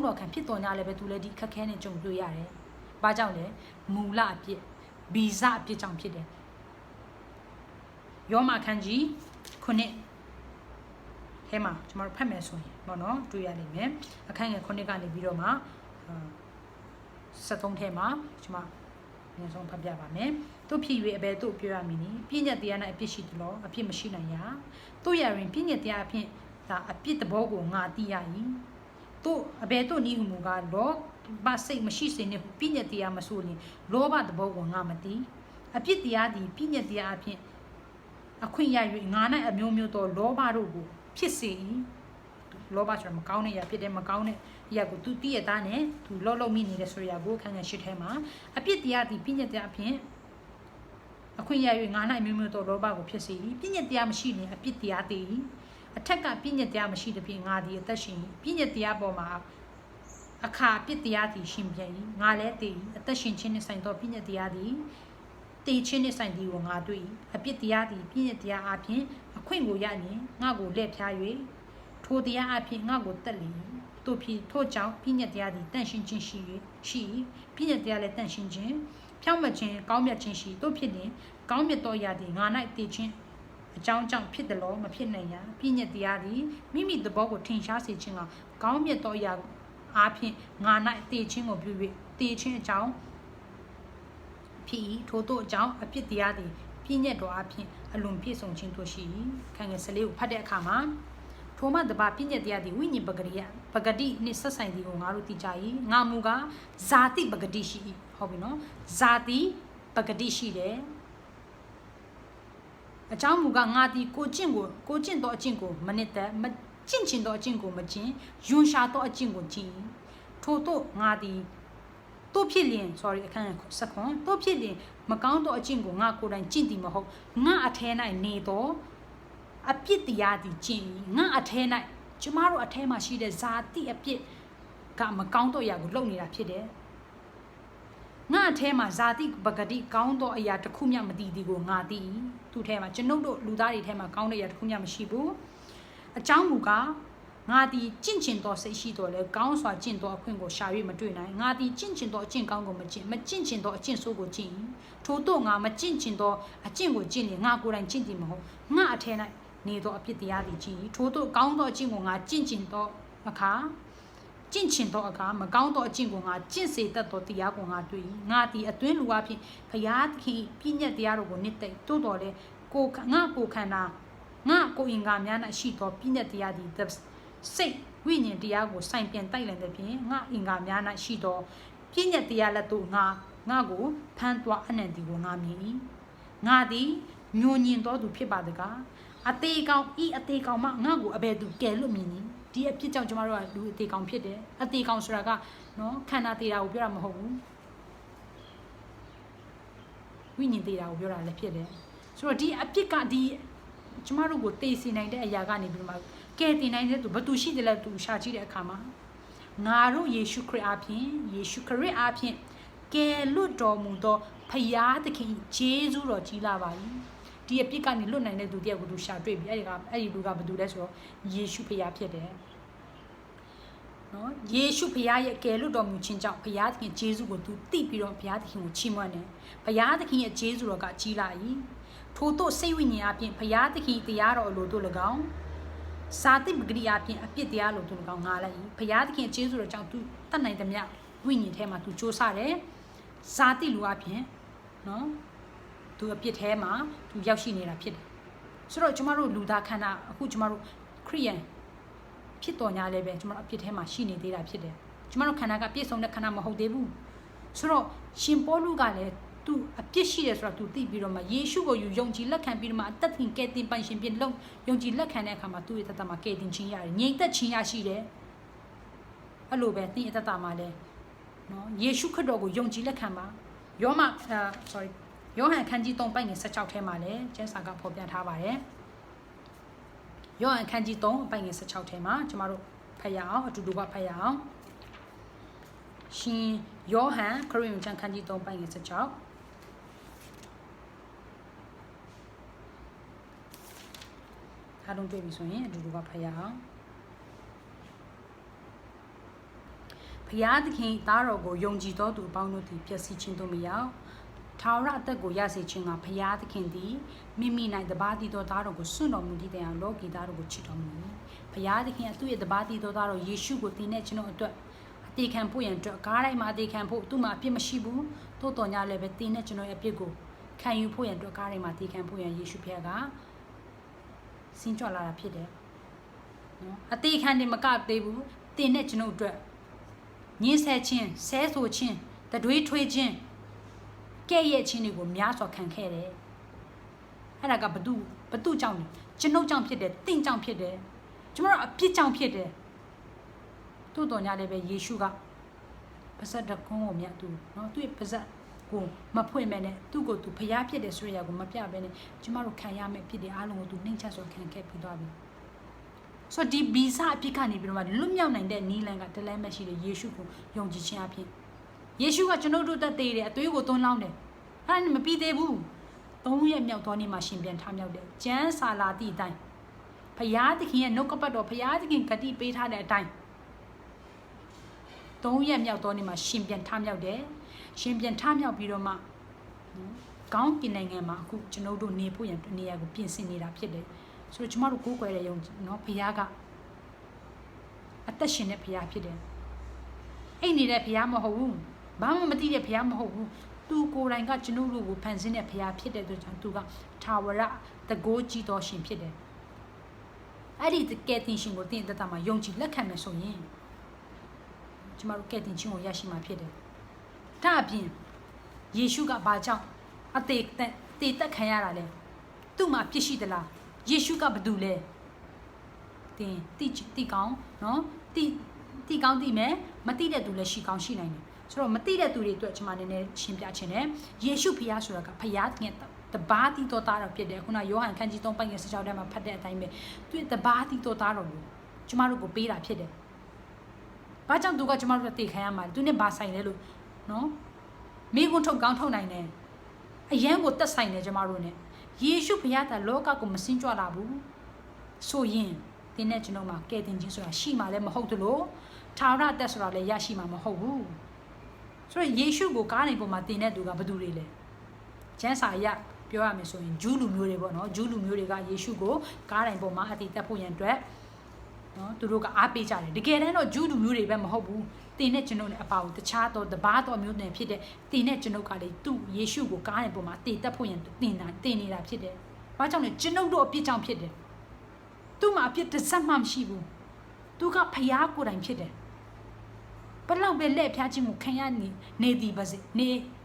တော်ခံဖြစ်တော်냐လည်းပဲသူလည်းဒီခက်ခဲနဲ့ကြုံတွေ့ရတယ်။ဘာကြောင့်လဲမူလအပြစ်ဗီဇအပြစ်ကြောင့်ဖြစ်တယ်။ယောမအခန်းကြီး9ထဲမှာကျွန်တော်တို့ဖတ်မယ်ဆိုရင်ပေါ့နော်တွေ့ရလိမ့်မယ်။အခန်းငယ်9ကနေပြီးတော့မှ73ထဲမှာကျွန်မ အဆုံးဖတ်ပြပါမယ်တို့ဖြစ်၍အဘယ်တို့ပြောရမည်နည်းပြည့်ညတ်တရား၌အပြစ်ရှိသလိုအပြစ်မရှိနိုင်ရာတို့ရရင်ပြည့်ညတ်တရားအဖြစ်ဒါအပြစ်သဘောကိုငါသိရ၏တို့အဘယ်တို့နည်းဟုမူကားလောဘစိတ်မရှိစေနှင့်ပြည့်ညတ်တရားမဆိုးလျင်လောဘသဘောကိုငါမသိအပြစ်တရားသည်ပြည့်ညတ်တရားအဖြစ်အခွင့်ရ၍ငါ၌အမျိုးမျိုးသောလောဘတို့ကိုဖြစ်စေ၏လောဘဆိုတာမကောင်းတဲ့အရာဖြစ်တယ်မကောင်းတဲ့အရာကိုသူတည့်ရသားနဲ့သူလောလောမိနေတဲ့ဆိုရာကိုခန်းခန်းရှိထဲမှာအပြစ်တရားသည်ပြည့်ညတ်တရားအဖြစ်အခွင့်ရ၍ငါ၌အမျိုးမျိုးသောလောဘကိုဖြစ်စေ၏ပြည့်ညတ်တရားမရှိရင်အပြစ်တရားတည်၏အထက်ကပြည့်ညတ်တရားမရှိတဲ့ဖြင့်ငါသည်အသက်ရှင်ပြည့်ညတ်တရားပေါ်မှာအခါပြစ်တရားသည်ရှင်ပြန်၏ငါလည်းတည်၏အသက်ရှင်ခြင်းနှင့်ဆိုင်သောပြည့်ညတ်တရားသည်တည်ခြင်းနှင့်ဆိုင်သည်ကိုငါတွေ့၏အပြစ်တရားသည်ပြည့်ညတ်တရားအပြင်အခွင့်ကိုရရင်ငါကိုလက်ဖြား၍ထိုတရားအပြင်ငါကိုတက်လေတို့ဖြစ်ထို့ကြောင့်ပြည့်ညတ်တရားသည်တန့်ရှင်းခြင်းရှိပြည့်ညတ်တရားလည်းတန့်ရှင်းခြင်းဖြောင့်မတ်ခြင်းကောင်းမြတ်ခြင်းရှိတို့ဖြစ်ရင်ကောင်းမြတ်သောအရာသည်ငါ၌တည်ခြင်းအကြောင်းကြောင့်ဖြစ်တယ်လို့မဖြစ်နိုင်ရာပြည့်ညတ်တရားသည်မိမိသဘောကိုထင်ရှားစေခြင်းကကောင်းမြတ်သောအရာအားဖြင့်ငါ၌တည်ခြင်းကိုပြု၍တည်ခြင်းအကြောင်းဖြစ်၏ထို့သောအကြောင်းအပြစ်တရားသည်ပြည့်ညတ်တော်အားဖြင့်အလွန်ပြည့်စုံခြင်းတို့ရှိ၏ခံငယ်14ကိုဖတ်တဲ့အခါမှာထိုမှတပါပြည့်ညတ်တရားသည်ဝိညာဉ်ပဂတိနှင့်ဆက်ဆိုင်သည်ကိုငါတို့သိကြ၏ငါမူကားဇာတိပဂတိရှိ၏ဟုတ်ပြီနော်ဇာတိပဂတိရှိတယ်အကြောင်းမူကားငါသည်ကိုကျင့်သောအကျင့်ကိုမနစ်သက်မကျင့်ချင်သောအကျင့်ကိုမကျင့်ယွန်ရှာသောအကျင့်ကိုကျင့်ထို့သောငါသည်တို့ဖြစ်လျင် အခန်းစခွန်တို့ဖြစ်လျင်မကောင်းသောအကျင့်ကိုငါကိုယ်တိုင်ကျင့်သည်မဟုတ်ငါအထဲ၌နေသောအပြစ်တရားသည်ကျင့်ငါအထဲ၌ကျမတို့အထဲမှာရှိတဲ့ဇာတိအပြစ်ကမကောင်းသောအရာကိုလုပ်နေတာဖြစ်တယ်ငါအထဲမှာဇာတိပဂတိကောင်းသောအရာတစ်ခုမှမတည်သည်ကိုငါသိသူ့ထဲမှာကျွန်ုပ်တို့လူသားတွေထဲမှာကောင်းတဲ့အရာတစ်ခုမှမရှိဘူးအကြောင်းမူကားငါသည်ကျင့်ချင်သောစိတ်ရှိတော်လဲကောင်းစွာကျင့်သောအခွင့်ကိုရှာ၍မတွေ့နိုင်ငါသည်ကျင့်ချင်သောအကျင့်ကောင်းကိုမကျင့်ချင်သောအကျင့်ဆိုးကိုကျင့်ထို့သောငါမကျင့်ချင်သောအကျင့်ကိုကျင့်ရင်ငါကိုယ်တိုင်ကျင့်သည်မဟုတ်ငါအထဲ၌နေသောအဖြစ်တရားသည်ကျင့်ထို့သောကောင်းသောအကျင့်ကိုငါကျင့်ချင်သောအခါမကောင်းသောအကျင့်ကိုငါကျင့်စေတတ်သောတရားကိုငါတွေ့ငါသည်အတွင်းလူအဖြစ်ဘုရားသခင်ပြည့်ညတ်တရားတို့ကိုနှစ်သိမ့်တိုးတော်လဲငါကိုခန္ဓာငါကိုအင်္ဂါများ၌ရှိသောပြည့်ညတ်တရားသည်စိတ်ဝိညာဉ်တရားကိုစိုင်ပြန်တိုက်လည်တဲ့ဖြင့်ငါအင်္ဂါများ၌ရှိသောပြည့်ညတ်တရားလက်သို့ငါကိုဖမ်းသွားအနံ့သည်ကိုငါမြင်၏ငါသည်ညှို့ညင်သောသူဖြစ်ပါတကားအသေးကောင်မှငါ့ကိုအဘယ်သူကယ်လို့မြင်နည်းဒီအဖြစ်ကြောင့်ကျမတို့ကလူအသေးကောင်ဖြစ်တယ်အသေးကောင်ဆိုတာကနော်ခန္ဓာသေးတာကိုပြောတာမဟုတ်ဘူးဝိညာဉ်သေးတာကိုပြောတာလည်းဖြစ်တယ်ဆိုတော့ဒီအဖြစ်ကဒီကျမတို့ကိုသေစေနိုင်တဲ့အရာကနေပြီးမှကယ်တင်နိုင်တဲ့သူဘသူရှိတယ်လဲသူရှာကြည့်တဲ့အခါမှာငါတို့ယေရှုခရစ်အားဖြင့်ကယ်လွတ်တော်မူသောဖယားသခင်ဂျေဇုတော်ကြီးလာပါ၏ဒီအပြစ်ကနေလွတ်နိုင်တဲ့သူတယောက်ကိုသူရှာတွေ့ပြီအဲ့ဒီလူကဘယ်သူလဲဆိုတော့ယေရှုဖယားဖြစ်တယ်နော်ယေရှုဖယားရဲ့ကယ်လွတ်တော်မူခြင်းကြောင့်ဖယားသခင်ဂျေဇုကိုသူသိပြီးတော့ဖယားသခင်ကိုချီးမွမ်းတယ်ဖယားသခင်ရဲ့ဂျေဇုတော်ကကြီးလာ၏ထို့သောစိတ်ဝိညာဉ်အပြင်ဖယားသခင်တရားတော်အလိုတို့၎င်းဇာတိပဂတိအပြင်အပြစ်တရားလိုတို့၎င်းငါလိုက်၏ဖယားသခင်ဂျေဇုတော်ကြောင့်သူတတ်နိုင်သမျှဝိညာဉ်ထဲမှာသူစ조사တယ်ဇာတိလူအပြင်နော်သူအပြစ်ထဲမှာသူရောက်ရှိနေတာဖြစ်တယ်ဆိုတော့ကျမတို့လူသားခန္ဓာအခုကျမတို့ခရိယန်ဖြစ်တော်ညာလည်းပဲကျမတို့အပြစ်ထဲမှာရှိနေသေးတာဖြစ်တယ်ကျမတို့ခန္ဓာကပြည့်စုံတဲ့ခန္ဓာမဟုတ်သေးဘူးဆိုတော့ရှင်ပေါလုကလည်းသူအပြစ်ရှိတယ်ဆိုတော့သူသိပြီးတော့မှယေရှုကိုယုံကြည်လက်ခံပြီးတော့မှအသက်သင်ကယ်တင်ပိုင်ရှင်ဖြစ်လုံးယုံကြည်လက်ခံတဲ့အခါမှာသူ့ရဲ့တသက်မှာကယ်တင်ခြင်းရတယ်ငြိမ်သက်ခြင်းရရှိတယ်အဲ့လိုပဲသင်ရဲ့တသက်မှာလည်းနော်ယေရှုခရစ်တော်ကိုယုံကြည်လက်ခံပါယောဟန်ခန်းကြီး3ပိုက်ငယ်16ထဲမှာလည်းကျမ်းစာကဖော်ပြထားပါတယ်ယောဟန်ခန်းကြီး3ပိုက်ငယ်16ထဲမှာကျမတို့ဖတ်ရအောင်အတူတူကဖတ်ရအောင်ရှင်ယောဟန်ခရစ်ယာန်ကျမ်းခန်းကြီး3ပိုက်ငယ်16အားလုံးတွေ့ပြီဆိုရင်အတူတူကဖတ်ရအောင်ဘုရားသခင်သားတော်ကိုယုံကြည်သောသူအပေါင်းတို့သည်ပျက်စီးခြင်းသို့မရောက်ထာဝရအသက်ကိုရစေခြင်းကဘုရားသခင်သည်မိမိ၌တပါးတည်သောသားတော်ကိုစွန့်တော်မူသည့်တိုင်အောင်လောကီသားတော်ကိုချစ်တော်မူ၏ဘုရားသခင်သူ့ရဲ့တပါးတည်သောသားတော်ယေရှုကိုတည်နေခြင်းတို့အတွက် တေခံဖို့ရန်အတွက်ကားတိုင်းမှာတေခံဖို့သူ့မှာအပြစ်မရှိဘူးသို့တော်ညာလည်းပဲတင်းနဲ့ကျွန်တော်ရဲ့အပြစ်ကိုခံယူဖို့ရန်အတွက်ကားတိုင်းမှာတေခံဖို့ရန်ယေရှုဖခင်ကစင်ကြွလာတာဖြစ်တယ်နော်အသေးခံနေမကသေးဘူးတင်းနဲ့ကျွန်တော်အတွက်ညှင်းဆဲခြင်းဆဲဆိုခြင်းတတွေးထွေးခြင်းကဲ့ရဲ့ခြင်းတွေကိုများစွာခံခဲ့တယ်အဲ့ဒါကဘသူကြောင့်လဲကျွန်ုပ်ကြောင့်ဖြစ်တယ်တင့်ကြောင့်ဖြစ်တယ်ကျွန်တော်အပြစ်ကြောင့်ဖြစ်တယ်တို့တော်ညာလည်းပဲယေရှုကပါဇက်တကုန်းကိုမြတ်သူနော်သူ့ပါဇက်ကိုမဖွင့်မဲ့နဲ့သူ့ကိုသူဖျားဖြစ်တယ်ဆိုရရကိုမပြဘဲနဲ့ကျမတို့ခံရမယ့်ဖြစ်တယ်အားလုံးကိုသူနှိမ့်ချက်ဆိုခံခဲ့ပြီးသွားပြီဆိုတော့ဒီဗီဇအပြစ်ကနေပြီးတော့လွတ်မြောက်နိုင်တဲ့နီးလန်ကတလဲမဲ့ရှိတဲ့ယေရှုကိုယုံကြည်ခြင်းအဖြစ်ယေရှုကကျွန်တော်တို့သက်သေးတယ်အသွေးကိုသွန်းလောင်းတယ်အဲ့ဒါမပြီးသေးဘူး3ရက်မြောက်သောနေ့မှာရှင်ပြန်ထမြောက်တယ်ကျမ်းစာလာသည့်အတိုင်းဖယားသခင်ရဲ့နှုတ်ကပတ်တော်ဖယားသခင်ဂတိပေးထားတဲ့အတိုင်း3ရက်မြောက်သောနေ့မှာရှင်ပြန်ထမြောက်တယ်ရှင်ပြန်ထမြောက်ပြီးတော့မှကောင်းကင်နိုင်ငံမှာအခုကျွန်တော်တို့နေဖို့ရန်နေရာကိုပြင်ဆင်နေတာဖြစ်တယ်ဆိုတော့ကျမတို့ကိုးကွယ်တဲ့ယုံနော်ဖယားကအသက်ရှင်တဲ့ဖယားဖြစ်တယ်အဲ့နေတဲ့ဖယားမဟုတ်ဘူးဘာမှမသိတဲ့ဖယားမဟုတ်ဘူးသူကိုယ်တိုင်ကကျွန်တော်တို့ကိုဖန်ဆင်းတဲ့ဖယားဖြစ်တဲ့အတွက်ကြောင့်သူကထာဝရတကိုးကြီးတော်ရှင်ဖြစ်တယ်အဲ့ဒီကဲတင်ရှင်ကိုတင်သက်တာမှာယုံကြည်လက်ခံမယ်ဆိုရင်ကျမတို့ကဲတင်ခြင်းကိုရရှိမှာဖြစ်တယ်ဒါအပြင်ယေရှုကဘာကြောင့်အသေးသက်ခံရတာလဲသူ့မှာပြစ်ရှိသလားယေရှုကဘာတူလဲတင်တိကောင်းနော်တိကောင်းတိမယ်မတိတဲ့သူလည်းရှိကောင်းရှိနိုင်တယ်ဆိုတော့မတိတဲ့သူတွေအတွက်ကျွန်မနည်းနည်းရှင်းပြချင်တယ်ယေရှုဖခင်ဆိုတာကဖခင်တဘာတိတော်သားတော်ဖြစ်တယ်ခုနယောဟန်ခန်းကြီး3ပိုင်ငယ်16ထဲမှာဖတ်တဲ့အတိုင်းပဲသူတဘာတိတော်သားတော်ကိုကျွန်မတို့ကိုပေးတာဖြစ်တယ်ဘာကြောင့်သူကကျွန်မတို့တေခံရမှာလဲသူနဲ့ဘာဆိုင်လဲလို့နော်မိကွန်းထုတ်ကောင်းထုတ်နိုင်တယ်အယံကိုတက်ဆိုင်တယ်ကျွန်မတို့နဲ့ယေရှုဖခင်ကလောကကိုမစင်ကြွလာဘူးဆိုရင်ဒီနေ့ကျွန်တော်မှာကဲတင်ခြင်းဆိုတာရှိမှလည်းမဟုတ်သလိုထာဝရတက်ဆိုတာလည်းရရှိမှာမဟုတ်ဘူးဆိုတော့ယေရှုကိုကားနေပေါ်မှာတင်တဲ့သူကဘယ်သူတွေလဲကျမ်းစာအရပြောရမယ်ဆိုရင်ဂျူးလူမျိုးတွေပေါ့နော်ဂျူးလူမျိုးတွေကယေရှုကိုကားတိုင်းပေါ်မှာအတိတက်ဖို့ရန်အတွက်နော်သူတို့ကအားပေးကြတယ်တကယ်တမ်းတော့ဂျူးလူမျိုးတွေပဲမဟုတ်ဘူးတင်နဲ့ကျွန်ုပ်နဲ့အပါကိုတခြားတော့တပါးတော်မျိုးတွေဖြစ်တဲ့တင်နဲ့ကျွန်ုပ်ကလေသူ့ယေရှုကိုကားတိုင်းပေါ်မှာတိတက်ဖို့ရန်တင်နေတာဖြစ်တယ်ဘာကြောင့်လဲကျွန်ုပ်တို့အပြစ်ကြောင့်ဖြစ်တယ်သူ့မှာအပြစ်တစ်စက်မှမရှိဘူးသူကဖျားကိုယ်တိုင်ဖြစ်တယ်ဘလောက်ပဲလက်ဖျားခြင်းကိုခံရနေသည်ပါစ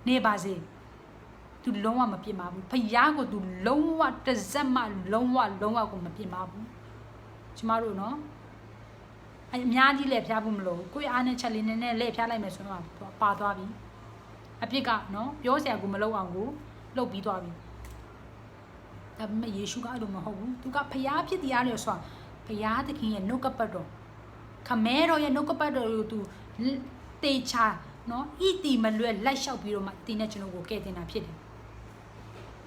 ေနေပါစေသူလုံးဝမပြစ်မှာဘူးဖျားကိုသူလုံးဝတစ်စက်မှလုံးဝကိုမပြစ်မှာဘူးကျမတို့နော်အများကြီးလက်ဖျားဖို့မလိုဘူးကိုယ့်အားနဲ့ချက်လေးနည်းနည်းလက်ဖျားလိုက်မယ်ဆိုတော့ပါသွားပြီအပြစ်ကနော်ပြောစရာကိုမလုပ်အောင်ကိုလုပ်ပြီးသွားပြီဒါပေမဲ့ယေရှုကအဲ့လိုမဟုတ်ဘူးသူကဖျားဖြစ်တရားလို့ဆိုတာဖျားသခင်ရဲ့နှုတ်ကပတ်တော်ခမဲတော်ရဲ့နှုတ်ကပတ်တော်ကိုသူတေချာနော်ဣတိမလွဲလိုက်လျှောက်ပြီးတော့မှတင်းနဲ့ကျွန်တော်ကိုကဲတင်တာဖြစ်တယ်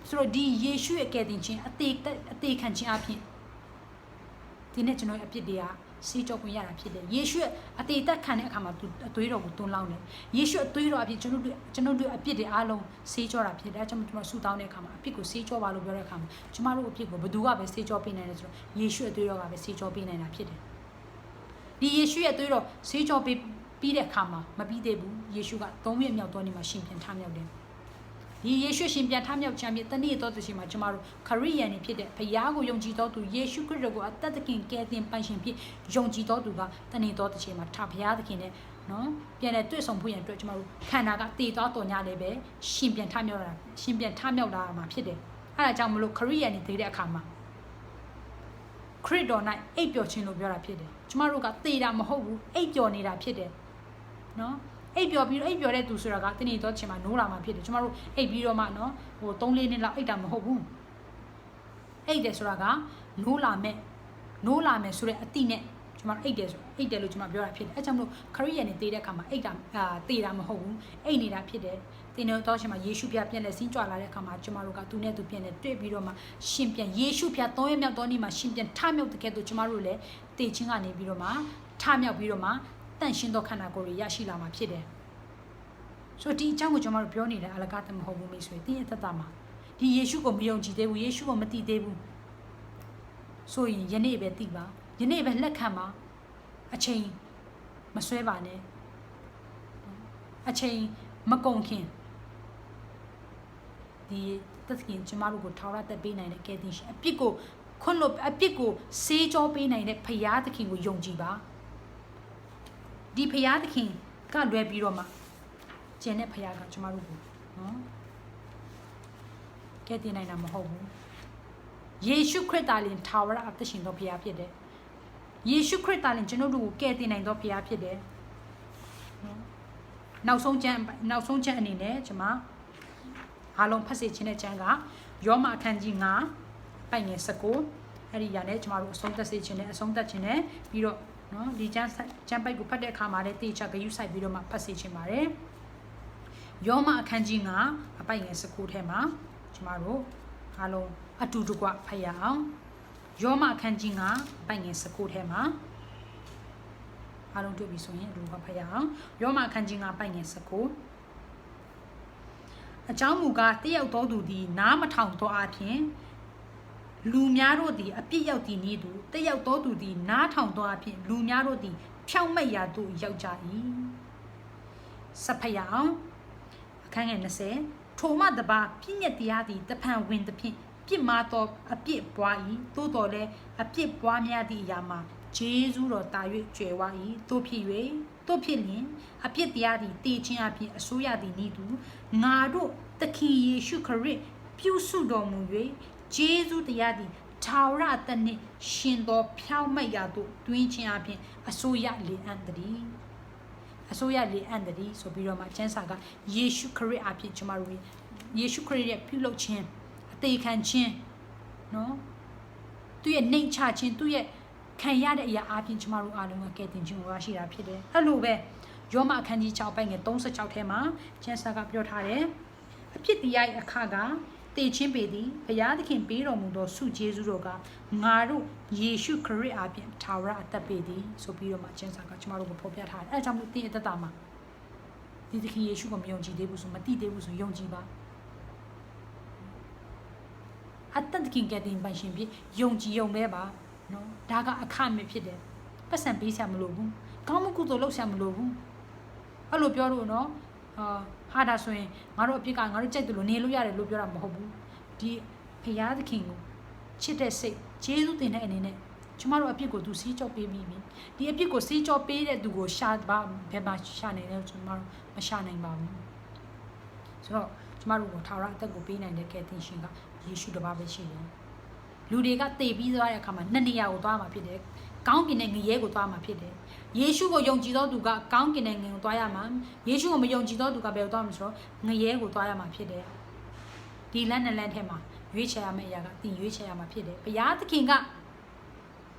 ဆိုတော့ဒီယေရှုရဲ့ကဲတင်ခြင်းအသေးခံခြင်းအဖြစ်ဒီနေ့ကျွန်တော်အပြစ်တွေကစေးကြောခွင့်ရတာဖြစ်တယ်ယေရှုရဲ့အသေးသက်ခံတဲ့အခါမှာသူအသွေးတော်ကိုတွန်းလောင်းတယ်ယေရှုအသွေးတော်အဖြစ်ကျွန်တော်တို့အပြစ်တွေအားလုံးစေးကြောတာဖြစ်တယ်ကျွန်တော်ဆူတောင်းတဲ့အခါမှာအပြစ်ကိုစေးကြောပါလို့ပြောတဲ့အခါမှာကျမတို့အပြစ်ကိုဘယ်သူကပဲစေးကြောပေးနိုင်လဲဆိုတော့ယေရှုအသွေးတော်ကပဲစေးကြောပေးနိုင်တာဖြစ်တယ်ဒီယေရှုရဲ့အသွေးတော်စေးကြောပေးပြီးတဲ့အခါမှာမပြီးသေးဘူးယေရှုက3ရက်မြောက်သောနေ့မှာရှင်ပြန်ထမြောက်တယ်ဒီယေရှုရှင်ပြန်ထမြောက်ခြင်းဖြင့်တနေ့တော်သူရှင်မှာကျမတို့ခရိယန်တွေဖြစ်တဲ့ဘုရားကိုယုံကြည်တော်သူယေရှုခရစ်တော်ကိုအသက်သခင်ကယ်တင်ပိုင်ရှင်ဖြစ်ယုံကြည်တော်သူကတနေ့တော်သူရှင်မှာထဘုရားသခင်နဲ့နော်ပြန်လဲတွေ့ဆုံဖို့ရန်အတွက်ကျမတို့ခန္ဓာကတည်သွားတော်ညလည်းပဲရှင်ပြန်ထမြောက်လာမှာဖြစ်တယ်အဲဒါကြောင့်မလို့ခရိယန်တွေတည်တဲ့အခါမှာခရစ်တော်၌အိပ်ပျော်ခြင်းလို့ပြောတာဖြစ်တယ်ကျမတို့ကတည်တာမဟုတ်ဘူးအိပ်ပျော်နေတာဖြစ်တယ်နော်အိပ်ပျော်တဲ့သူဆိုတာကတနေ့တော့ချိန်မှာနိုးလာမှာဖြစ်တယ်ကျမတို့အိပ်ပြီးတော့မှနော်ဟို3-4နှစ်လောက်အိပ်တာမဟုတ်ဘူးအိပ်တယ်ဆိုတာကနိုးလာမယ်ဆိုတဲ့အတိနဲ့ကျမတို့အိပ်တယ်လို့ကျမပြောတာဖြစ်တယ်အဲကြောင့်မလို့ခရိယန်နေတည်တဲ့အခါမှာအိပ်တာတည်တာမဟုတ်ဘူးအိပ်နေတာဖြစ်တယ်တင်တော့ချိန်မှာယေရှုပြပြန်လဲဆင်းကြွလာတဲ့အခါမှာကျမတို့ကသူနဲ့သူပြန်လဲတွေ့ပြီးတော့မှရှင်ပြန်ယေရှုပြ3ရက်မြောက်သောနေ့မှာရှင်ပြန်ထမြောက်တဲ့ကဲ့သို့ကျမတို့လည်းတည်ခြင်းကနေပြီးတော့မှထမြောက်ပြီးတော့မှတန့်ရှင်းသောခန္ဓာကိုယ်တွေရရှိလာမှာဖြစ်တယ်ဆိုတော့ဒီအကြောင်းကိုကျွန်တော်တို့ပြောနေတာအလကားတမဟုတ်ဘူးမိတ်ဆွေတင်းရဲ့သက်တာမှာဒီယေရှုကိုမယုံကြည်သေးဘူးယေရှုကိုမသိသေးဘူးဆိုရင်ယနေ့ပဲသိပါယနေ့ပဲလက်ခံပါအချိန်မဆွဲပါနဲ့ အချိန်မကုန်ခင်ဒီတသခင်ကျမတို့ကိုထာဝရတက်ပေးနိုင်တဲ့ကယ်တင်ရှင်အပြစ်ကိုခွင့်လို့အပြစ်ကိုဆေးကြောပေးနိုင်တဲ့ဖရာသခင်ကိုယုံကြည်ပါဒီဖရာသခင်ကလွယ်ပြီးတော့မှကျန်တဲ့ဖရာကကျမတို့ကိုနော်ကယ်တင်နိုင်တာမဟုတ်ဘူးယေရှုခရစ်သားလင်ထာဝရအသက်ရှင်သောဖရာဖြစ်တယ်ယေရှုခရစ်သားလင်ကျွန်တော်တို့ကိုကယ်တင်နိုင်သောဖရာဖြစ်တယ်နောက်ဆုံးချက်အနေနဲ့ကျွန်မအားလုံးဖတ်စေခြင်းတဲ့ကျမ်းကယောမအခန်းကြီး9ပိုင်ငယ်19အဲ့ဒီຢာနဲ့ကျွန်တော်တို့အဆုံးသတ်စေခြင်းနဲ့အဆုံးသတ်ခြင်းနဲ့ပြီးတော့နော်ဒီကျမ်းပိုက်ကိုဖတ်တဲ့အခါမှာလည်းတေချာဂရုစိုက်ပြီးတော့မှဖတ်စေခြင်းပါတယ်ယောမအခန်းကြီး9အပိုင်ငယ်19ထဲမှာကျွန်တော်တို့အားလုံးအတူတကွဖတ်ရအောင်ယောမအခန်းကြီး9ပိုင်ငယ်19ထဲမှာအားလုံးတွေ့ပြီဆိုရင်အတူတကွဖတ်ရအောင်ယောမအခန်းကြီး9ပိုင်ငယ်19အကြောင်းမူကားတယောက်သောသူသည်နားမထောင်သောအပြင်လူများတို့သည်အပြစ်ရောက်သည်နည်းသူတယောက်သောသူသည်နားထောင်သောအပြင်လူများတို့သည်ဖြောင့်မတ်ရာသို့ရောက်ကြ၏စဖတ်ရအောင်အခန်းငယ်20ထိုမှတပါပြည့်ညက်တရားသည်တဖန်ဝင်သဖြင့်ပြစ်မှားသောအပြစ်ပွား၏သို့တော်လည်းအပြစ်ပွားများသည့်အရာမှာဂျေဇုတော်တာ၍ကျွယ်ဝ၏တို့ဖြစ်လျင်အပြစ်တရားသည်တည်ခြင်းအပြင်အစိုးရသည်နည်းသူငါတို့သခင်ယေရှုခရစ်ပြုစုတော်မူ၍ဂျေဇုတရားသည်ထာဝရအသက်နှင့်ရှင်သောဖြောင့်မတ်ရာသို့တွင်ခြင်းအပြင်အစိုးရလေအံ့တည်းဆိုပြီးတော့မှကျမ်းစာကယေရှုခရစ်အဖြစ်ကျွန်တော်တို့ယေရှုခရစ်ရဲ့ပြုလုပ်ခြင်းအသေးခံခြင်းနော်သူရဲ့နှိမ်ချခြင်းသူရဲ့ခံရတဲ့အရာအပြင်ကျွန်တော်တို့အားလုံးကကယ်တင်ခြင်းကိုရရှိတာဖြစ်တယ်အဲ့လိုပဲယောမအခန်းကြီး6ပိုင်ငယ်36ထဲမှာကျမ်းစာကပြောထားတယ်အဖြစ်တရားရဲ့အခါကတည်ခြင်းပေသည်ဘုရားသခင်ပေးတော်မူသောဆုကျေးဇူးတော်ကငါတို့ယေရှုခရစ်အပြင်ထာဝရအသက်ပေသည်ဆိုပြီးတော့မှကျမ်းစာကကျွန်တော်တို့ကိုဖော်ပြထားတယ်အဲဒါကြောင့်မို့သင်အသက်တာမှာဒီသခင်ယေရှုကိုမယုံကြည်သေးဘူးဆိုမသိသေးဘူးဆိုယုံကြည်ပါအသက်သခင်ကတင်ပိုင်ရှင်ဖြစ်ယုံကြည်ပဲပါနော်ဒါကအခမဲ့ဖြစ်တယ်ပတ်စံပေးဆရာမလိုဘူးကောင်းမှုကုသိုလ်လုပ်ဆရာမလိုဘူးအဲ့လိုပြောလို့နော်ဟာဒါဆိုရင်ငါတို့အပြစ်ကငါတို့ကြိုက်တယ်လို့နေလို့ရတယ်လို့ပြောတာမဟုတ်ဘူးဒီဖရာသခင်ကိုချစ်တဲ့စိတ်ဂျေဇုတင်တဲ့အနေနဲ့ကျမတို့အပြစ်ကိုသူစီးကြောပေးပြီးပြီဒီအပြစ်ကိုစီးကြောပေးတဲ့သူကိုရှာပါဘယ်မှာရှာနေလဲကျမတို့မရှာနိုင်ပါဘူးဆိုတော့ကျမတို့ကိုထာဝရအသက်ကိုပေးနိုင်တဲ့ကယ်တင်ရှင်ကယေရှုတစ်ပါးပဲရှိတယ်လူတွေကတည်ပြီးသွားတဲ့အခါမှာနှစ်နေရာကိုသွားမှာဖြစ်တယ်ကောင်းကင်နဲ့ငရဲကိုသွားမှာဖြစ်တယ်ယေရှုကိုယုံကြည်သောသူကကောင်းကင်နဲ့ငရဲကိုသွားရမှာယေရှုကိုမယုံကြည်သောသူကဘယ်ကိုသွားမှာဆိုတော့ငရဲကိုသွားရမှာဖြစ်တယ်ဒီလမ်းနဲ့လမ်းထဲမှာရွေးချယ်ရမယ့်အရာကတင်ရွေးချယ်ရမှာဖြစ်တယ်ဘုရားသခင်က